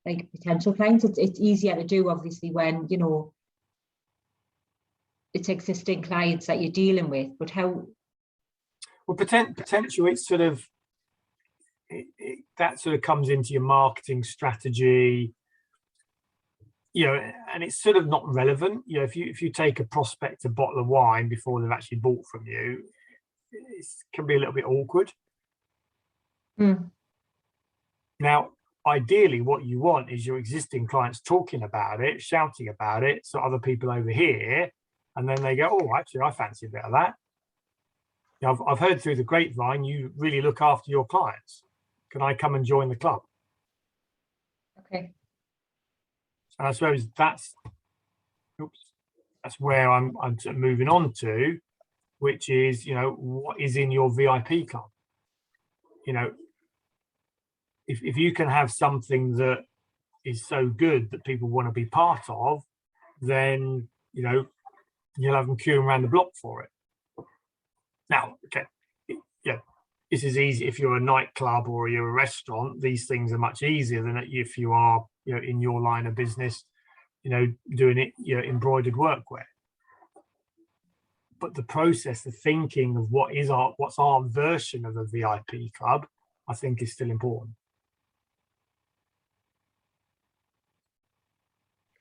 like potential clients? It's easier to do, obviously, when it's existing clients that you're dealing with, but how? Well, potential, it's sort of that sort of comes into your marketing strategy, and it's sort of not relevant. If you take a prospect a bottle of wine before they've actually bought from you, it can be a little bit awkward. Now, ideally, what you want is your existing clients talking about it, shouting about it, so other people over here, and then they go, "Oh, actually, I fancy a bit of that. I've heard through the grapevine you really look after your clients. Can I come and join the club?" Okay. And I suppose that's where I'm sort of moving on to, which is, what is in your VIP club? If you can have something that is so good that people want to be part of, then, you'll have them queuing around the block for it. Now, okay, this is easy if you're a nightclub or you're a restaurant. These things are much easier than if you are, in your line of business, doing it, embroidered workwear. But the process, the thinking of what's our version of a VIP club, I think is still important.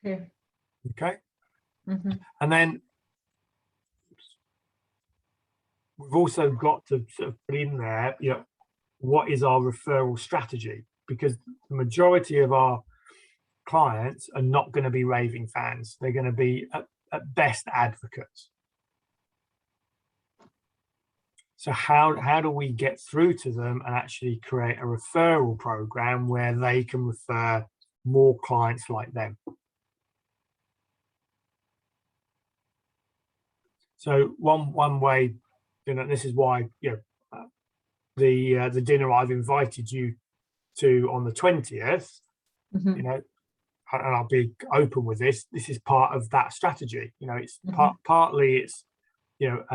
Okay. And then we've also got to sort of put in there, what is our referral strategy? Because the majority of our clients are not going to be raving fans. They're going to be at best advocates. So how do we get through to them and actually create a referral program where they can refer more clients like them? So one way, this is why the dinner I've invited you to on the 20th, and I'll be open with this. This is part of that strategy. It's partly it's a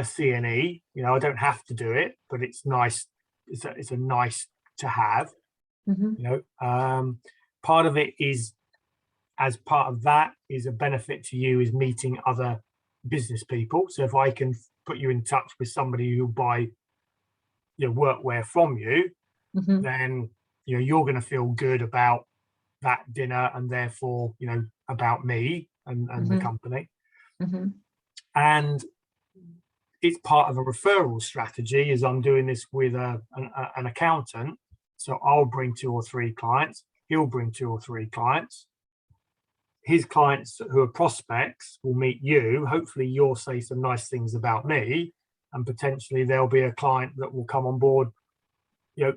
CNE. I don't have to do it, but it's nice. It's a nice to have. Part of it is, as part of that, is a benefit to you is meeting other business people. So if I can put you in touch with somebody who'll buy workwear from you, then you're going to feel good about that dinner, and therefore about me and the company. And it's part of a referral strategy, as I'm doing this with an accountant. So I'll bring 2 or 3 clients, he'll bring 2 or 3 clients. His clients who are prospects will meet you. Hopefully you'll say some nice things about me, and potentially there'll be a client that will come on board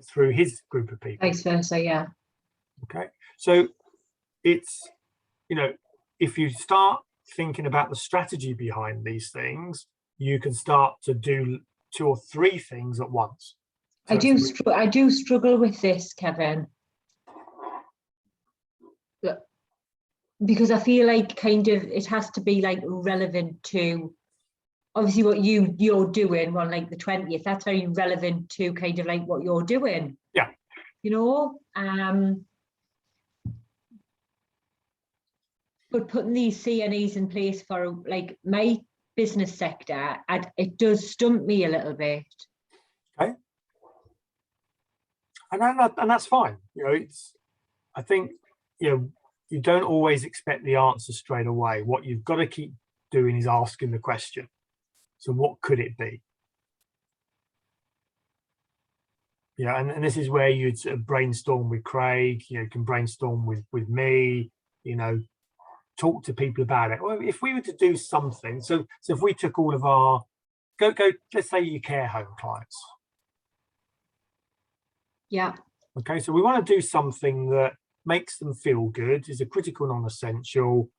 through his group of people. Vice versa, yeah. Okay, so it's if you start thinking about the strategy behind these things, you can start to do 2 or 3 things at once. So I do struggle with this, Kevin, because I feel like kind of it has to be like relevant to obviously what you're doing on like the 20th. That's very relevant to kind of like what you're doing. Yeah. But putting these CNEs in place for like my business sector, it does stump me a little bit. Okay. And that's fine. I think you don't always expect the answer straight away. What you've got to keep doing is asking the question. So what could it be? And this is where you'd sort of brainstorm with Craig. You can brainstorm with me. Talk to people about it. Well, if we were to do something, so if we took all of our go, let's say your care home clients. Yeah. Okay, so we want to do something that makes them feel good, is a critical non-essential,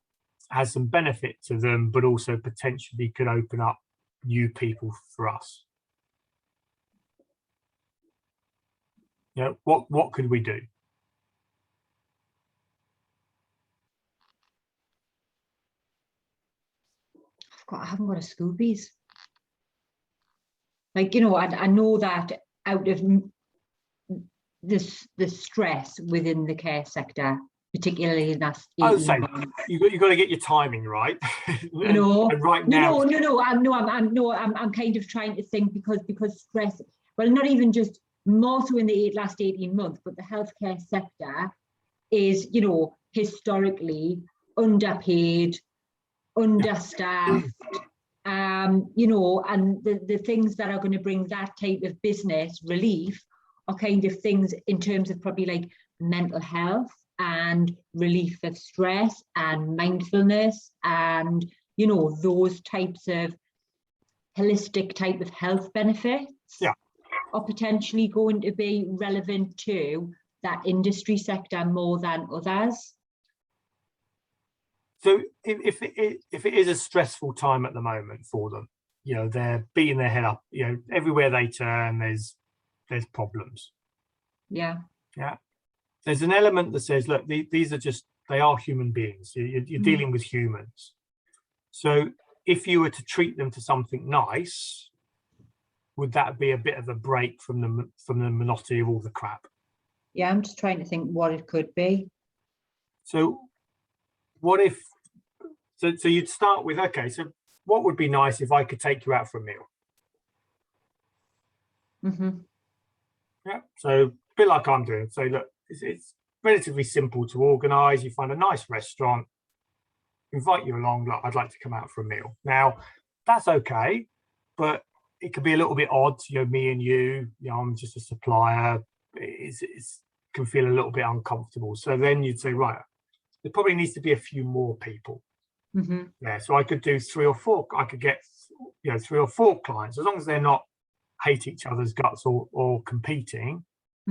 has some benefit to them, but also potentially could open up new people for us. What could we do? I haven't got a Scoobies. Like, I know that out of the stress within the care sector, particularly in that. You've got to get your timing right. And right now. I'm kind of trying to think because stress. Well, not even just more so in the last 18 months, but the healthcare sector is, historically underpaid, understaffed, and the things that are going to bring that type of business relief are kind of things in terms of probably like mental health and relief of stress and mindfulness and, those types of holistic type of health benefits are potentially going to be relevant to that industry sector more than others. So if it is a stressful time at the moment for them, they're beating their head up, everywhere they turn, there's problems. Yeah. There's an element that says, look, these are they are human beings. You're dealing with humans. So if you were to treat them to something nice, would that be a bit of a break from the monotony of all the crap? Yeah, I'm just trying to think what it could be. So what if, so you'd start with, okay, so what would be nice if I could take you out for a meal? Yeah, so a bit like I'm doing. So look, it's relatively simple to organise. You find a nice restaurant, invite you along, look, I'd like to come out for a meal. Now, that's okay, but it could be a little bit odd, me and you, I'm just a supplier. It can feel a little bit uncomfortable. So then you'd say, right, there probably needs to be a few more people. Yeah, so I could do 3 or 4. I could get 3 or 4 clients, as long as they're not hate each other's guts or competing.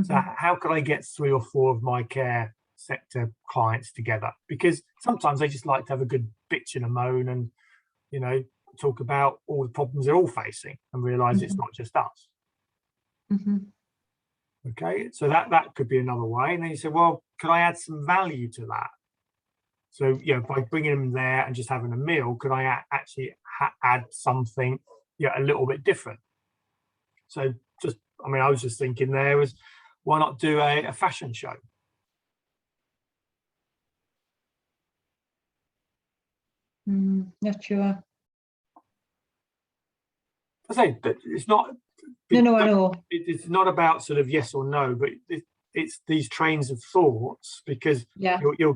So how could I get 3 or 4 of my care sector clients together? Because sometimes they just like to have a good bitch and a moan and talk about all the problems they're all facing and realize it's not just us. Okay, so that could be another way. And then you say, well, could I add some value to that? So by bringing them there and just having a meal, could I actually add something a little bit different? So I was just thinking there was, why not do a fashion show? Not sure. I say that it's not. No, I know. It's not about sort of yes or no, but it's these trains of thoughts, because you'll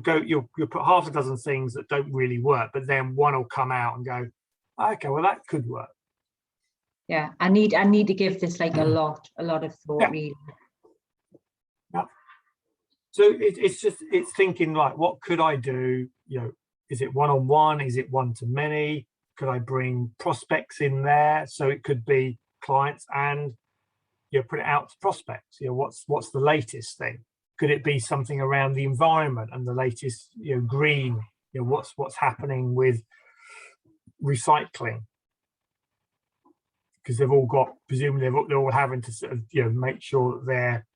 put half a dozen things that don't really work, but then one will come out and go, okay, well that could work. Yeah, I need to give this like a lot of thought, really. Yeah. So it's thinking, like, what could I do? Is it one-on-one? Is it one-to-many? Could I bring prospects in there? So it could be clients and put it out to prospects. What's the latest thing? Could it be something around the environment and the latest green? What's happening with recycling? Because they've all got, presumably they're all having to sort of make sure that they're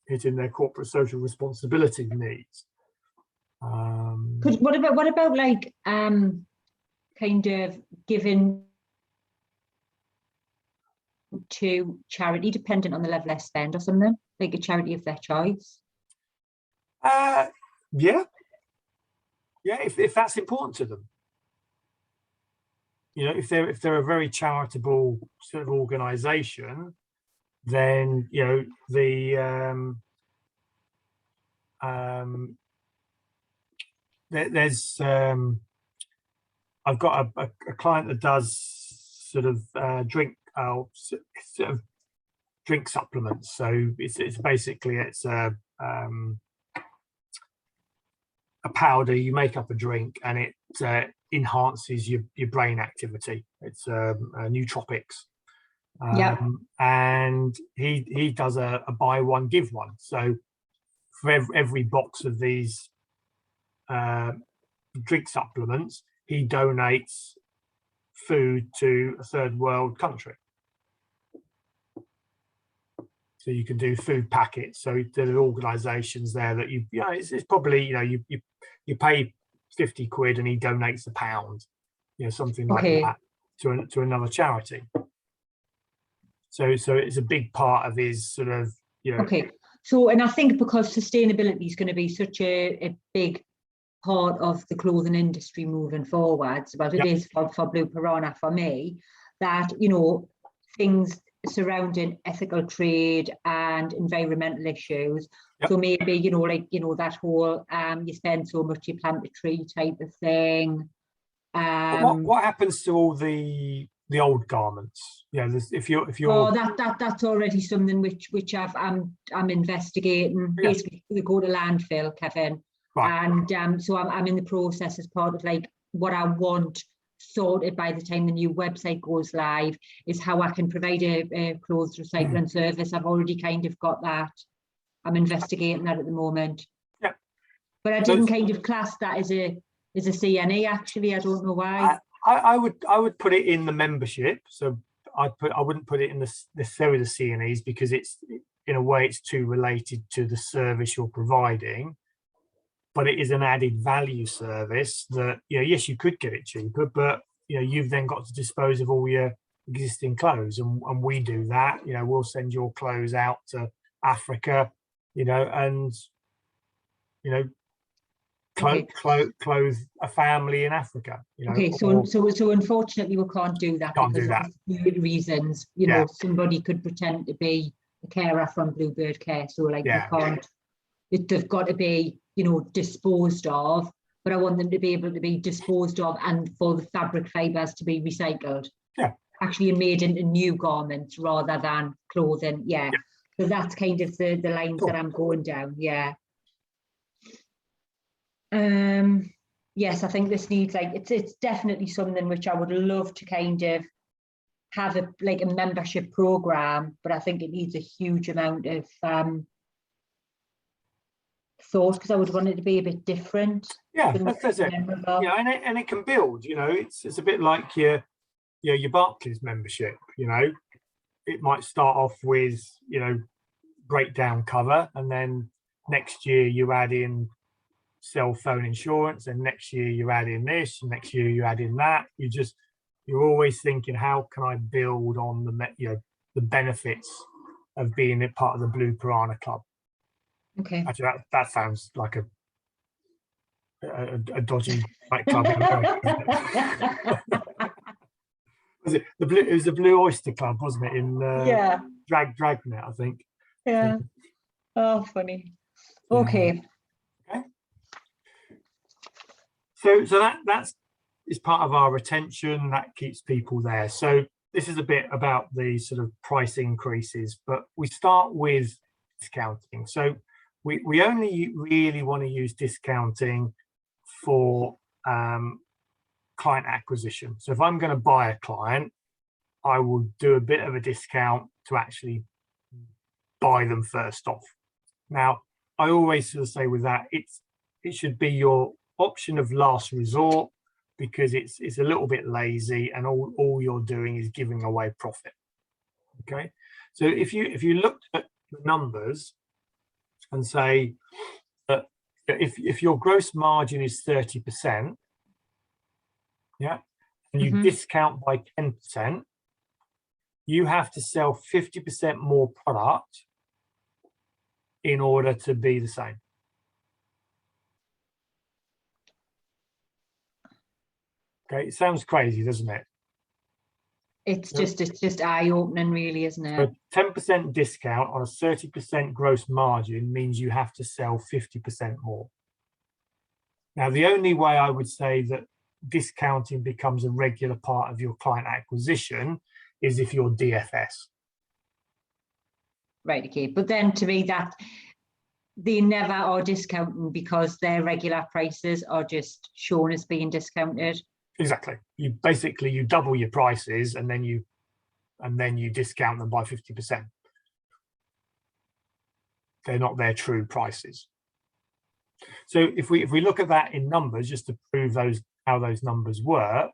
hitting their corporate social responsibility needs. What about like kind of giving to charity, dependent on the level they spend or something, like a charity of their choice? Yeah, if that's important to them. If they're a very charitable sort of organization, then there's I've got a client that does sort of drink supplements. So it's basically a powder. You make up a drink and it enhances your brain activity. It's nootropics. And he does a buy one give one. So for every box of these drink supplements, he donates food to a third world country. So you can do food packets. So there are organisations there that it's probably you pay 50 quid and he donates £1, something like that to another charity. So it's a big part of his sort of Okay. So, and I think because sustainability is going to be such a big part of the clothing industry moving forwards, but it is for Blue Piranha for me, that things surrounding ethical trade and environmental issues. Yep. So maybe, you know, like, you know, that whole you spend so much, you plant a tree type of thing. What happens to all the old garments? Yeah, if you're oh, that's already something which I'm investigating. Yeah. Basically, they go to landfill, Kevin, right. and so I'm in the process as part of like what I want sorted by the time the new website goes live is how I can provide a clothes recycling service. I've already kind of got that. I'm investigating that at the moment. Yeah, but I didn't kind of class that as a CNE. Actually, I don't know why. I would put it in the membership. So I wouldn't put it in necessarily the CNEs, because it's, in a way, it's too related to the service you're providing. But it is an added value service that, you know, yes, you could get it cheaper, but, you know, you've then got to dispose of all your existing clothes, and we do that. You know, we'll send your clothes out to Africa, you know, and, you know, clothe a family in Africa, you know. Okay, so unfortunately we can't do that Can't because do that. of reasons. You know, somebody could pretend to be a carer from Bluebird Care, so like we can't. They've got to be, you know, disposed of. But I want them to be able to be disposed of, and for the fabric fibres to be recycled. Yeah. Actually made into new garments rather than clothing. Yeah. So that's kind of the lines that I'm going down. Yeah. Yes, I think this needs, like, it's definitely something which I would love to kind of have a membership program, but I think it needs a huge amount of thought, because I would want it to be a bit different. Yeah, that's it. Yeah, and it can build. You know, it's a bit like your Barclays membership. You know, it might start off with, you know, breakdown cover, and then next year you add in cell phone insurance, and next year you add in this, and next year you add in that. You're always thinking, how can I build on the benefits of being a part of the Blue Piranha Club? Okay. Actually, that sounds like a dodgy nightclub. It was the Blue Oyster Club, wasn't it? In Dragnet, I think. Yeah. Oh, funny. Okay. Okay. So that is part of our retention. That keeps people there. So this is a bit about the sort of price increases, but we start with discounting. So we only really want to use discounting for client acquisition. So if I'm going to buy a client, I will do a bit of a discount to actually buy them first off. Now, I always sort of say with that, it should be your option of last resort, because it's a little bit lazy, and all you're doing is giving away profit. Okay, so if you look at the numbers and say that if your gross margin is 30%, yeah, and you discount by 10%, you have to sell 50% more product in order to be the same. Okay, it sounds crazy, doesn't it? It's just eye-opening, really, isn't it? A 10% discount on a 30% gross margin means you have to sell 50% more. Now, the only way I would say that discounting becomes a regular part of your client acquisition is if you're DFS. Right, okay. But then to me, that they never are discounting because their regular prices are just shown as being discounted. Exactly. You double your prices, and then you discount them by 50%. They're not their true prices. So if we look at that in numbers, just to prove how those numbers work,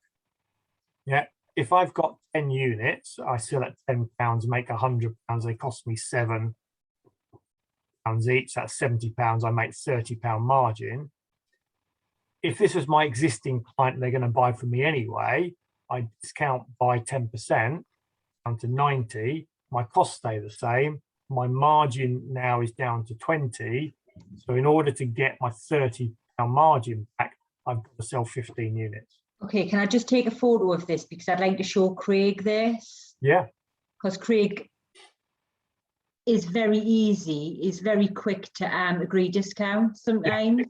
yeah. If I've got 10 units, I sell at £10, make £100. They cost me £7 each. That's £70. I make £30 margin. If this was my existing client, they're going to buy from me anyway, I discount by 10% down to 90. My costs stay the same. My margin now is down to 20. So in order to get my £30 margin back, I've got to sell 15 units. Okay, can I just take a photo of this, because I'd like to show Craig this? Yeah. because Craig is very easy, is very quick to agree discounts sometimes. Yeah.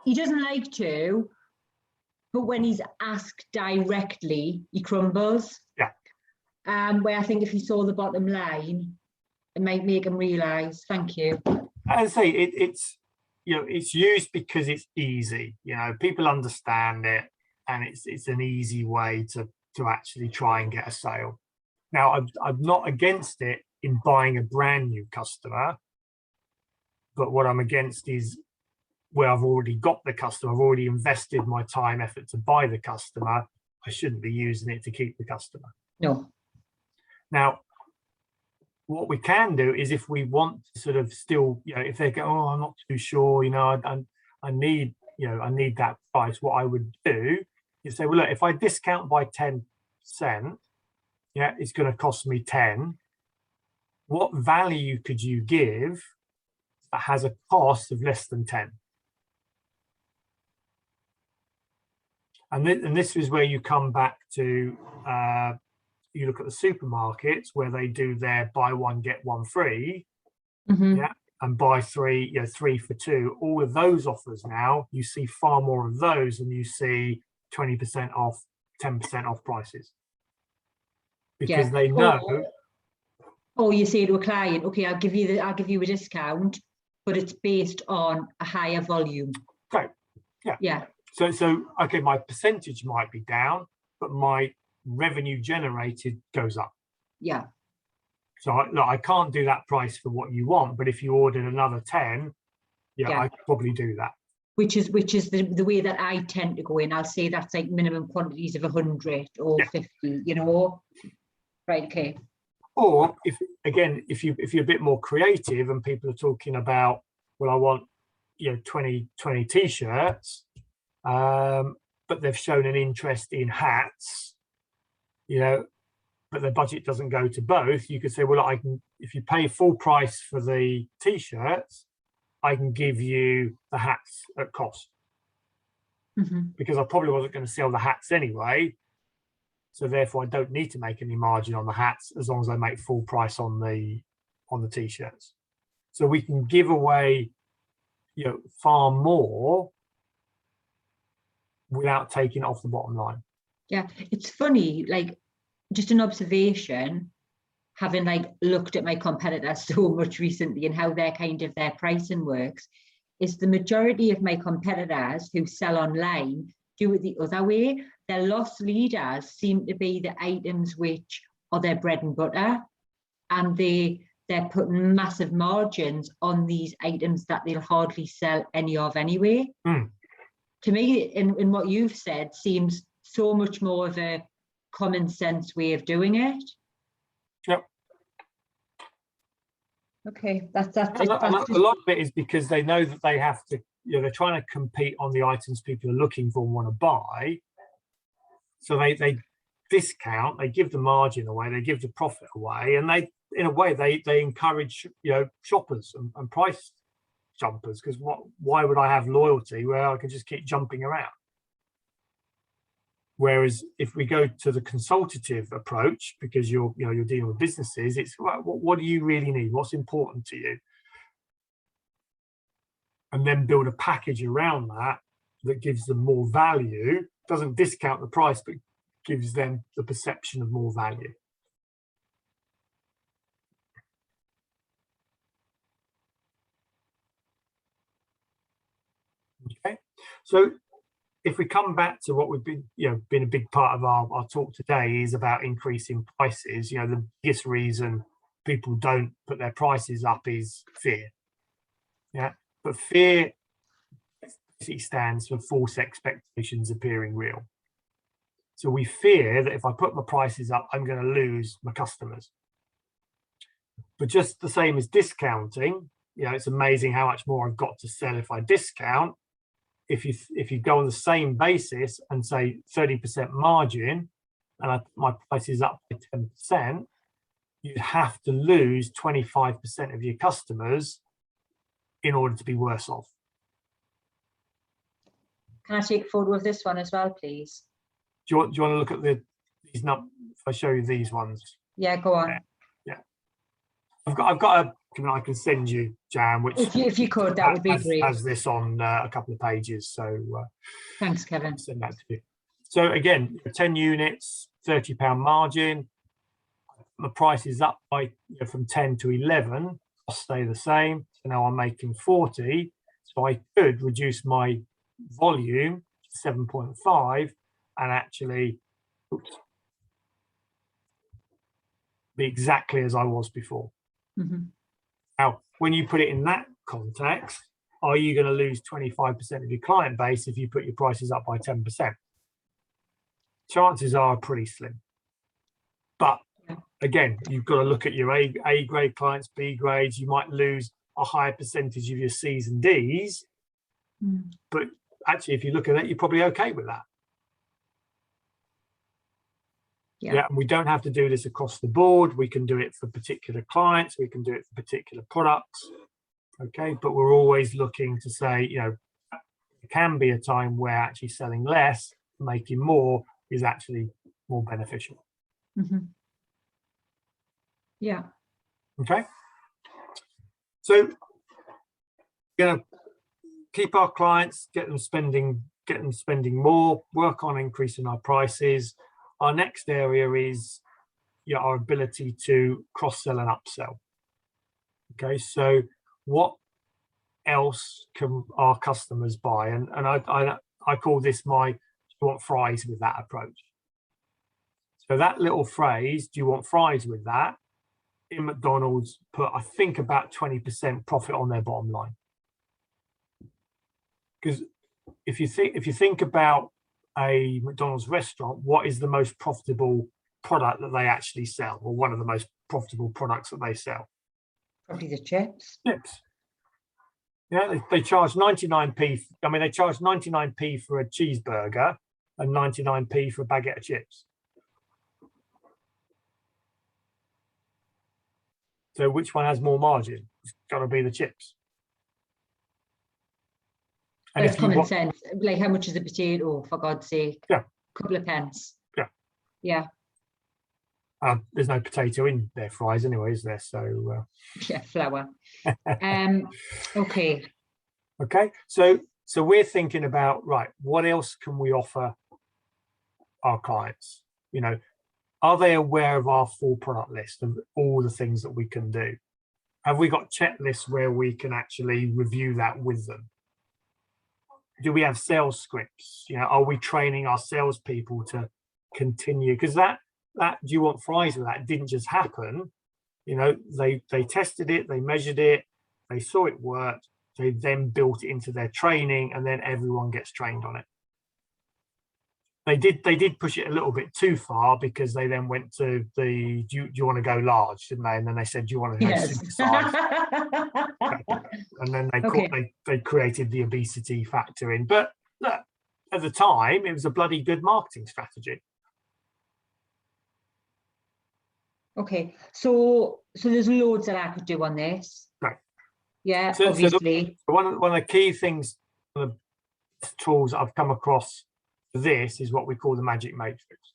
He doesn't like to, but when he's asked directly, he crumbles. Yeah. Where I think if he saw the bottom line, it might make him realise. Thank you. As I say, it's it's used because it's easy. People understand it, and it's an easy way to actually try and get a sale. Now, I'm not against it in buying a brand new customer, but what I'm against is where I've already got the customer, I've already invested my time, effort to buy the customer. I shouldn't be using it to keep the customer. No. Now, what we can do is, if we want to sort of still, if they go, oh, I'm not too sure, I need that price. What I would do is say, well, look, if I discount by 10%, it's going to cost me 10. What value could you give that has a cost of less than 10? And this is where you come back to, you look at the supermarkets where they do their buy one, get one free, and buy three, 3 for 2. All of those offers now, you see far more of those than you see 20% off, 10% off prices. Because they know. Or you say to a client, okay, I'll give you a discount, but it's based on a higher volume. Great. Yeah. Yeah. So okay, my percentage might be down, but my revenue generated goes up. Yeah. So I can't do that price for what you want, but if you ordered another 10, I could probably do that. Which is the way that I tend to go in. I'll say that's like minimum quantities of 100 or 50, Right, okay. Or if you're a bit more creative and people are talking about, well, I want 20 t-shirts, but they've shown an interest in hats, but their budget doesn't go to both, you could say, well, if you pay full price for the t-shirts, I can give you the hats at cost. Because I probably wasn't going to sell the hats anyway. So therefore, I don't need to make any margin on the hats as long as I make full price on the t-shirts. So we can give away, far more without taking it off the bottom line. Yeah, it's funny, like just an observation, having looked at my competitors so much recently and how their pricing works, is the majority of my competitors who sell online do it the other way. Their loss leaders seem to be the items which are their bread and butter, and they're putting massive margins on these items that they'll hardly sell any of anyway. To me, in what you've said, seems so much more of a common sense way of doing it. Yep. Okay, that's a lot of it is because they know that they have to, they're trying to compete on the items people are looking for and want to buy. So they discount, they give the margin away, they give the profit away, and they, in a way, they encourage shoppers and price jumpers, because why would I have loyalty where I can just keep jumping around? Whereas if we go to the consultative approach, because you're dealing with businesses, it's what do you really need? What's important to you? And then build a package around that gives them more value, doesn't discount the price, but gives them the perception of more value. Okay, so if we come back to what we've been a big part of our talk today is about increasing prices. The biggest reason people don't put their prices up is fear. But fear basically stands for false expectations appearing real. So we fear that if I put my prices up, I'm going to lose my customers. But just the same as discounting, it's amazing how much more I've got to sell if I discount. If you go on the same basis and say 30% margin, and my price is up by 10%, you have to lose 25% of your customers in order to be worse off. Can I take a photo of this one as well, please? Do you want to look at these numbers? If I show you these ones. Yeah, go on. Yeah. I've got I can send you, Jan, which If you could, that would be great. has this on a couple of pages. So Thanks, Kevin. I'll send that to you. So again, 10 units, £30 margin. The price is up by from 10 to 11. I'll stay the same. So now I'm making 40. So I could reduce my volume to 7.5 and actually be exactly as I was before. Mm-hmm. Now, when you put it in that context, are you going to lose 25% of your client base if you put your prices up by 10%? Chances are pretty slim. But again, you've got to look at your A grade clients, B grades. You might lose a higher percentage of your C's and D's. But actually, if you look at it, you're probably okay with that. Yeah, and we don't have to do this across the board. We can do it for particular clients. We can do it for particular products. Okay, but we're always looking to say, there can be a time where actually selling less, making more is actually more beneficial. Mm-hmm. Yeah. Okay. So we're going to keep our clients, get them spending more, work on increasing our prices. Our next area is our ability to cross-sell and upsell. Okay, so what else can our customers buy? And I call this my "do you want fries with that" approach. So that little phrase, "do you want fries with that?" in McDonald's put, I think, about 20% profit on their bottom line. Because if you think about a McDonald's restaurant, what is the most profitable product that they actually sell, or one of the most profitable products that they sell? Probably the chips. Chips. Yeah, they charge 99p. I mean, they charge 99p for a cheeseburger and 99p for a baguette of chips. So which one has more margin? It's got to be the chips. And it's common sense. Like, how much is a potato, for God's sake? Yeah. A couple of pence. Yeah. Yeah. There's no potato in their fries anyway, is there? So yeah, flour. Okay. Okay. So we're thinking about, right, what else can we offer our clients? Are they aware of our full product list of all the things that we can do? Have we got checklists where we can actually review that with them? Do we have sales scripts? Are we training our salespeople to continue? Because that "do you want fries with that" didn't just happen. They tested it, they measured it, they saw it worked, they then built it into their training, and then everyone gets trained on it. They did push it a little bit too far, because they then went to the do you want to go large, didn't they? And then they said, "Do you want to go super size?" And then they created the obesity factor in. But look, at the time, it was a bloody good marketing strategy. Okay, so there's loads that I could do on this. Right. Yeah, obviously. So one of the key things, the tools I've come across for this, is what we call the magic matrix.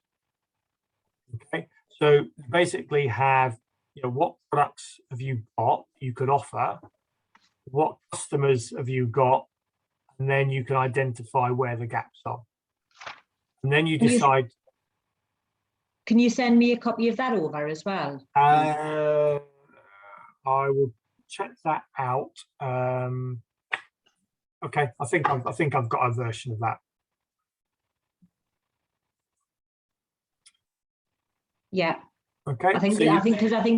Okay, so basically have, what products have you got you could offer, what customers have you got, and then you can identify where the gaps are, and then you decide. Can you send me a copy of that over as well? I will check that out. Okay, I think I've got a version of that. Yeah. Okay. I think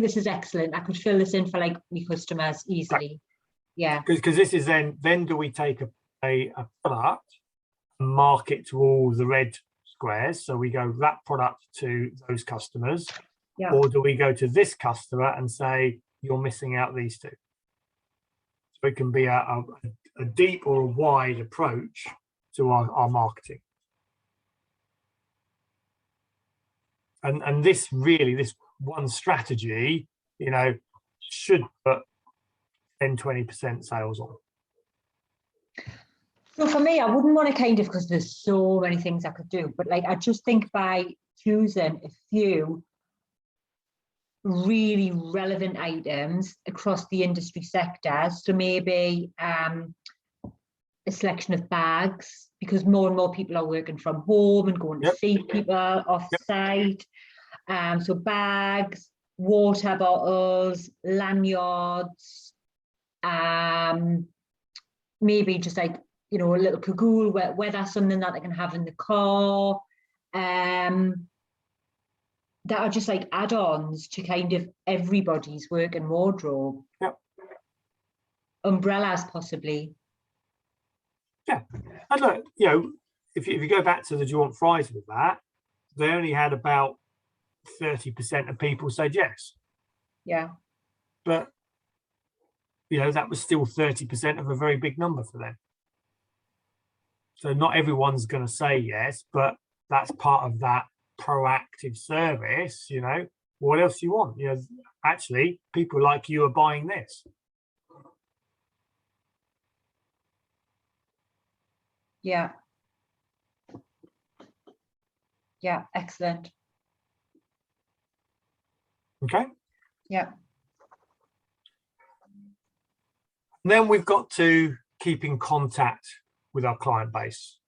this is excellent. I could fill this in for my customers easily. Right. Yeah. Because this is then do we take a product and mark it to all the red squares, so we go that product to those customers, or do we go to this customer and say, "You're missing out these two"? So it can be a deep or a wide approach to our marketing. And this one strategy, should put 10-20% sales on. So for me, I wouldn't want to because there's so many things I could do, but I just think by choosing a few really relevant items across the industry sectors. So maybe a selection of bags, because more and more people are working from home and going to see people off site. So bags, water bottles, lanyards, maybe just like, you know, a little cagoule where that's something that they can have in the car. That are just like add-ons to kind of everybody's working wardrobe. Yep. Umbrellas, possibly. Yeah. And look, you know, if you go back to the do you want fries with that, they only had about 30% of people said yes. Yeah. But, you know, that was still 30% of a very big number for them. So not everyone's going to say yes, but that's part of that proactive service. You know, what else do you want? You know, actually, people like you are buying this. Yeah. Yeah, excellent. Okay. Yeah. And then we've got to keep in contact with our client base.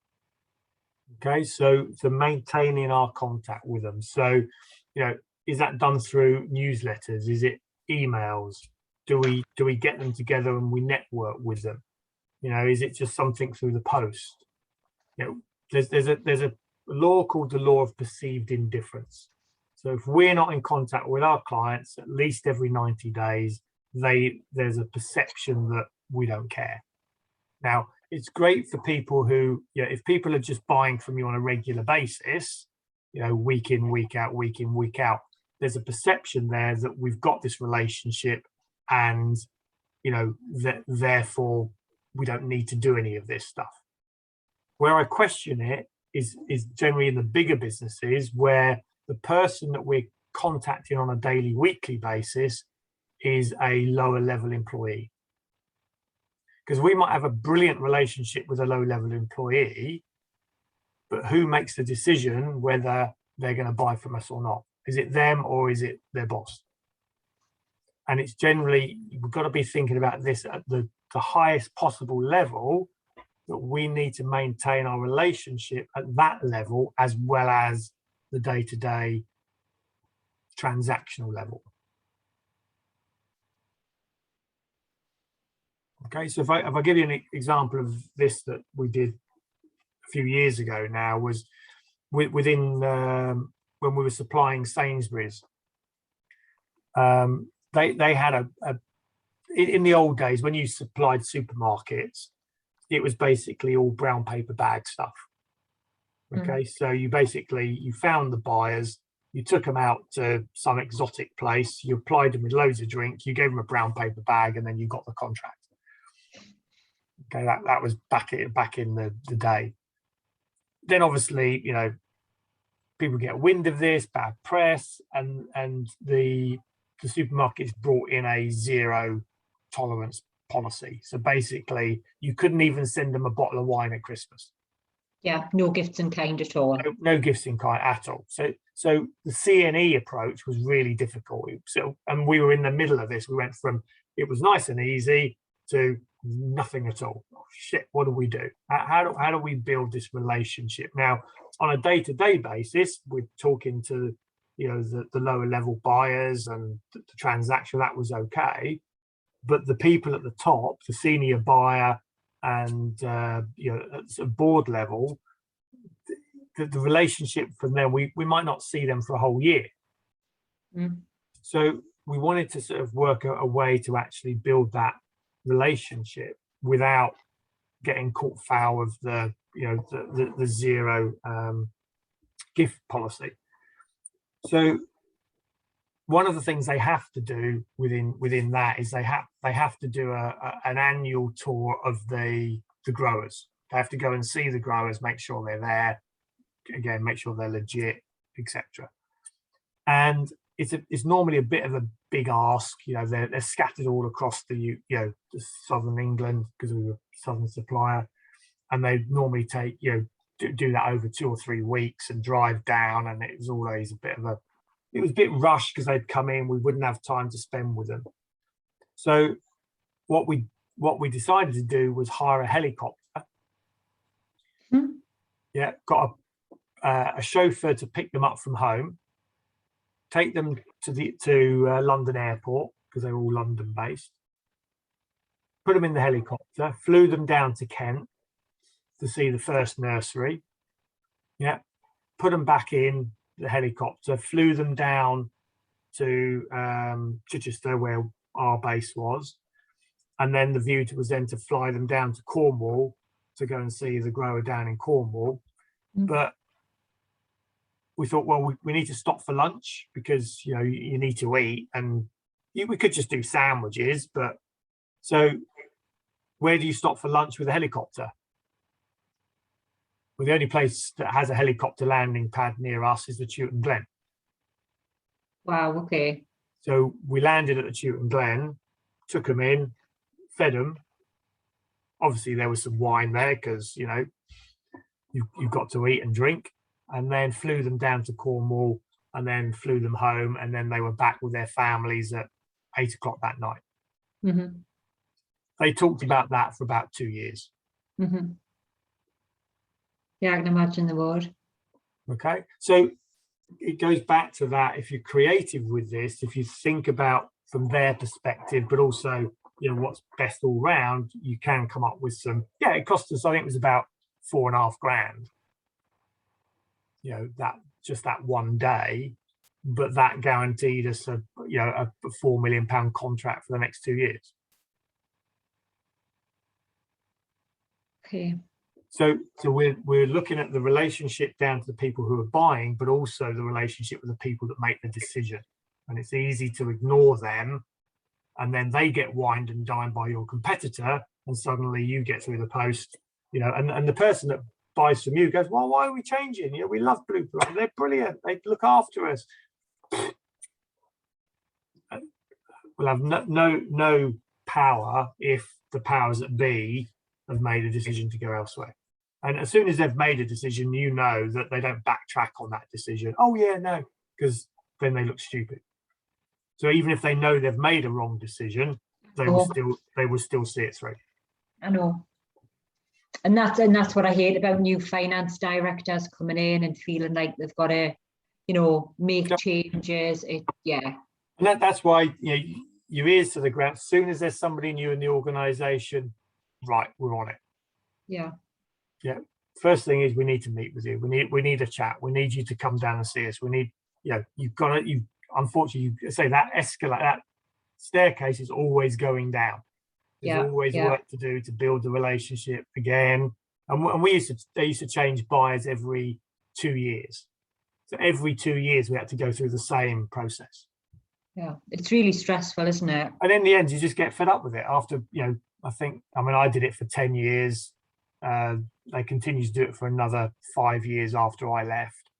Okay, so maintaining our contact with them. So, you know, is that done through newsletters? Is it emails? Do we get them together and we network with them? You know, is it just something through the post? You know, there's a law called the law of perceived indifference. So if we're not in contact with our clients at least every 90 days, there's a perception that we don't care. Now, it's great for people who, you know, if people are just buying from you on a regular basis, you know, week in, week out, week in, week out, there's a perception there that we've got this relationship and, you know, that therefore we don't need to do any of this stuff. Where I question it is generally in the bigger businesses where the person that we're contacting on a daily, weekly basis is a lower level employee. Because we might have a brilliant relationship with a low level employee, but who makes the decision whether they're going to buy from us or not? Is it them or is it their boss? And it's generally, we've got to be thinking about this at the highest possible level, that we need to maintain our relationship at that level as well as the day-to-day transactional level. Okay, so if I give you an example of this that we did a few years ago now, was within when we were supplying Sainsbury's. They had in the old days when you supplied supermarkets, it was basically all brown paper bag stuff. Okay, so you found the buyers, you took them out to some exotic place, you applied them with loads of drink, you gave them a brown paper bag, and then you got the contract. Okay, that was back in the day. Then obviously, you know, people get wind of this, bad press, and the supermarkets brought in a zero tolerance policy. So basically, you couldn't even send them a bottle of wine at Christmas. Yeah, no gifts in kind at all. No gifts in kind at all. So the C&E approach was really difficult. So, and we were in the middle of this. We went from it was nice and easy to nothing at all. Oh, shit, what do we do? How do we build this relationship? Now, on a day-to-day basis, we're talking to, you know, the lower level buyers and the transaction, that was okay. But the people at the top, the senior buyer and, you know, at a board level, the relationship from them, we might not see them for a whole year. So we wanted to sort of work a way to actually build that relationship without getting caught foul of the, you know, the zero gift policy. So one of the things they have to do within that is they have to do an annual tour of the growers. They have to go and see the growers, make sure they're there, again, make sure they're legit, etc. And it's normally a bit of a big ask. You know, they're scattered all across the southern England because we were a southern supplier, and they normally take do that over 2 or 3 weeks and drive down, and it was always a bit of a it was a bit rushed because they'd come in, we wouldn't have time to spend with them. So what we decided to do was hire a helicopter. Yeah, got a chauffeur to pick them up from home, take them to London Airport because they were all London based. Put them in the helicopter, flew them down to Kent to see the first nursery. Yeah, put them back in the helicopter, flew them down to Chichester, where our base was, and then the view was then to fly them down to Cornwall to go and see the grower down in Cornwall. But we thought, well, we need to stop for lunch because you need to eat, and we could just do sandwiches. But so, where do you stop for lunch with a helicopter? Well, the only place that has a helicopter landing pad near us is the Chewton Glen. Wow. Okay. So we landed at the Chewton Glen, took them in, fed them. Obviously, there was some wine there because you've got to eat and drink, and then flew them down to Cornwall, and then flew them home, and then they were back with their families at 8 o'clock that night. Mm-hmm. They talked about that for about 2 years. Mm-hmm. Yeah, I can imagine the word. Okay, so it goes back to that. If you're creative with this, if you think about from their perspective, but also what's best all round, you can come up with some. Yeah, it cost us, I think it was about $4,500. That one day, but that guaranteed us a £4 million contract for the next 2 years. Okay. So we're looking at the relationship down to the people who are buying, but also the relationship with the people that make the decision. And it's easy to ignore them, and then they get wined and dined by your competitor, and suddenly you get through the post, and the person that buys from you goes, well, why are we changing? We love Blue Plum. They're brilliant. They look after us. We'll have no power if the powers that be have made a decision to go elsewhere. And as soon as they've made a decision, that they don't backtrack on that decision. Oh yeah, no, because then they look stupid. So even if they know they've made a wrong decision, they will still see it through. I know. And that's what I hate about new finance directors coming in and feeling like they've got to, make changes. And that's why your ears to the ground. As soon as there's somebody new in the organisation, right, we're on it. Yeah. Yeah. First thing is we need to meet with you. We need a chat. We need you to come down and see us. We need, unfortunately, you say that that staircase is always going down. There's always work to do to build the relationship again. And they used to change buyers every 2 years. So every 2 years we had to go through the same process. Yeah, it's really stressful, isn't it? And in the end, you just get fed up with it. After, I did it for 10 years. They continued to do it for another 5 years after I left.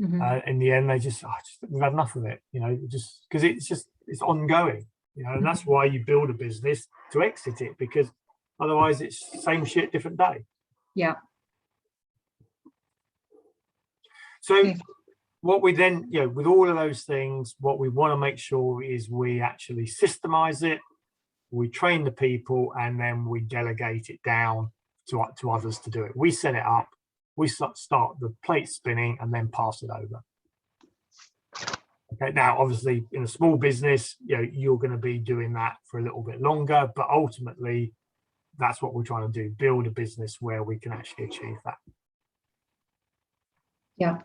Mm-hmm. In the end, they we've had enough of it, just because it's ongoing, and that's why you build a business to exit it, because otherwise it's same shit, different day. Yeah. So what we then, with all of those things, what we want to make sure is we actually systemize it, we train the people, and then we delegate it down to others to do it. We set it up, we start the plate spinning, and then pass it over. Okay, now obviously in a small business, you're going to be doing that for a little bit longer, but ultimately that's what we're trying to do, build a business where we can actually achieve that. Yeah.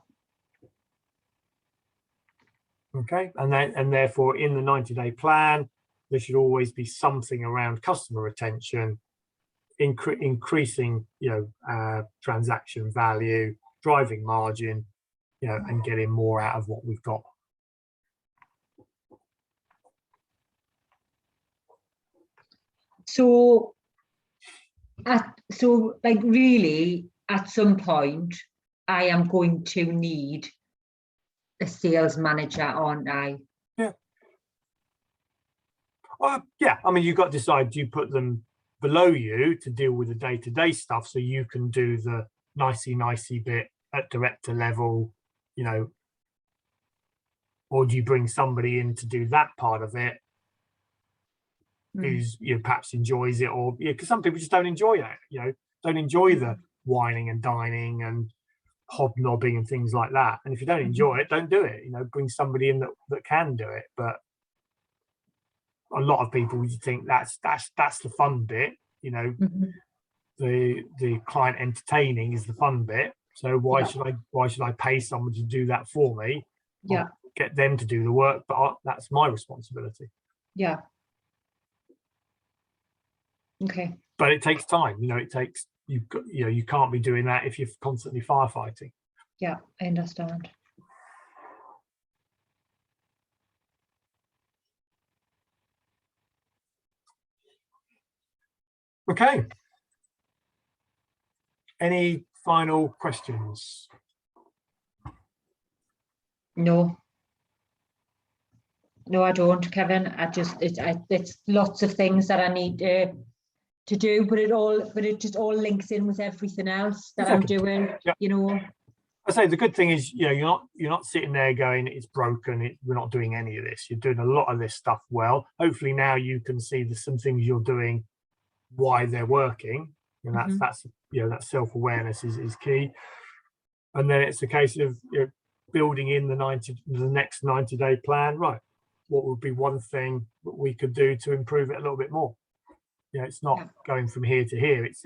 Okay, and therefore in the 90-day plan, there should always be something around customer retention, increasing transaction value, driving margin, and getting more out of what we've got. So really at some point I am going to need a sales manager, aren't I? Yeah. Yeah, you've got to decide, do you put them below you to deal with the day-to-day stuff so you can do the nicey bit at director level, or do you bring somebody in to do that part of it who's, you know, perhaps enjoys it, or because some people just don't enjoy it, you know, don't enjoy the whining and dining and hobnobbing and things like that. And if you don't enjoy it, don't do it. You know, bring somebody in that can do it. But a lot of people, you think that's the fun bit. You know, the client entertaining is the fun bit. So why should I pay someone to do that for me? Yeah, get them to do the work, but that's my responsibility. Yeah. Okay. But it takes time. You know, it takes, you've got, you know, you can't be doing that if you're constantly firefighting. Yeah, I understand. Okay. Any final questions? No, I don't, Kevin. I just it's lots of things that I need to do, but it just all links in with everything else that I'm doing. Yep. You know. I say the good thing is, you know, you're not sitting there going, it's broken, we're not doing any of this. You're doing a lot of this stuff well. Hopefully now you can see there's some things you're doing, why they're working, and that's you know, that self-awareness is key. And then it's a case of, you know, building in the next 90-day plan. Right, what would be one thing that we could do to improve it a little bit more? You know, it's not going from here to here. It's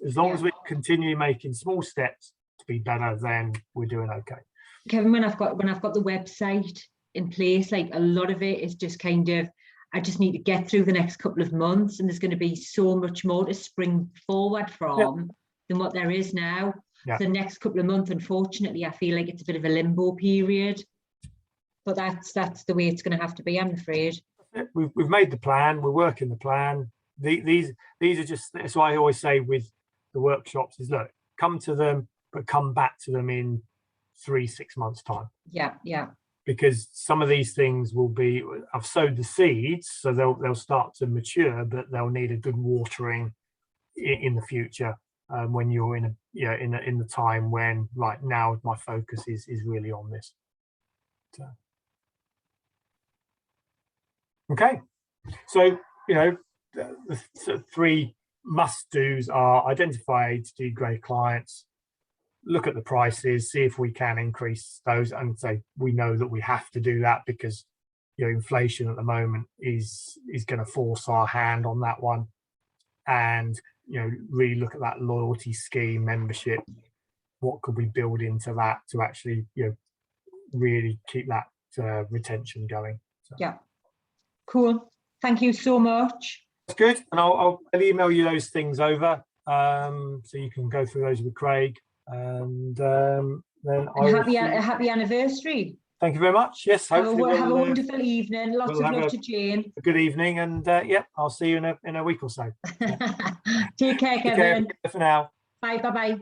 as long as we continue making small steps to be better, then we're doing okay. Kevin, when I've got the website in place, like a lot of it is just kind of, I just need to get through the next couple of months, and there's going to be so much more to spring forward from than what there is now. So the next couple of months, unfortunately, I feel like it's a bit of a limbo period, but that's the way it's going to have to be, I'm afraid. We've made the plan, we're working the plan. These are just, that's why I always say with the workshops is, look, come to them, but come back to them in 3-6 months time. Yeah. Because some of these things will be, I've sowed the seeds, so they'll start to mature, but they'll need a good watering in the future, when you're in the time when, right now, my focus is really on this. So. Okay, so you know, the 3 must-dos are identify HD grade clients, look at the prices, see if we can increase those, and say we know that we have to do that because, you know, inflation at the moment is going to force our hand on that one. And, you know, really look at that loyalty scheme membership. What could we build into that to actually, you know, really keep that retention going? So. Yeah, cool. Thank you so much. That's good, and I'll email you those things over, so you can go through those with Craig. And then happy anniversary. Thank you very much. Yes, hopefully have a wonderful evening. Lots of love to Jane. A good evening, and I'll see you in a week or so. Take care, Kevin. Take care for now. Bye.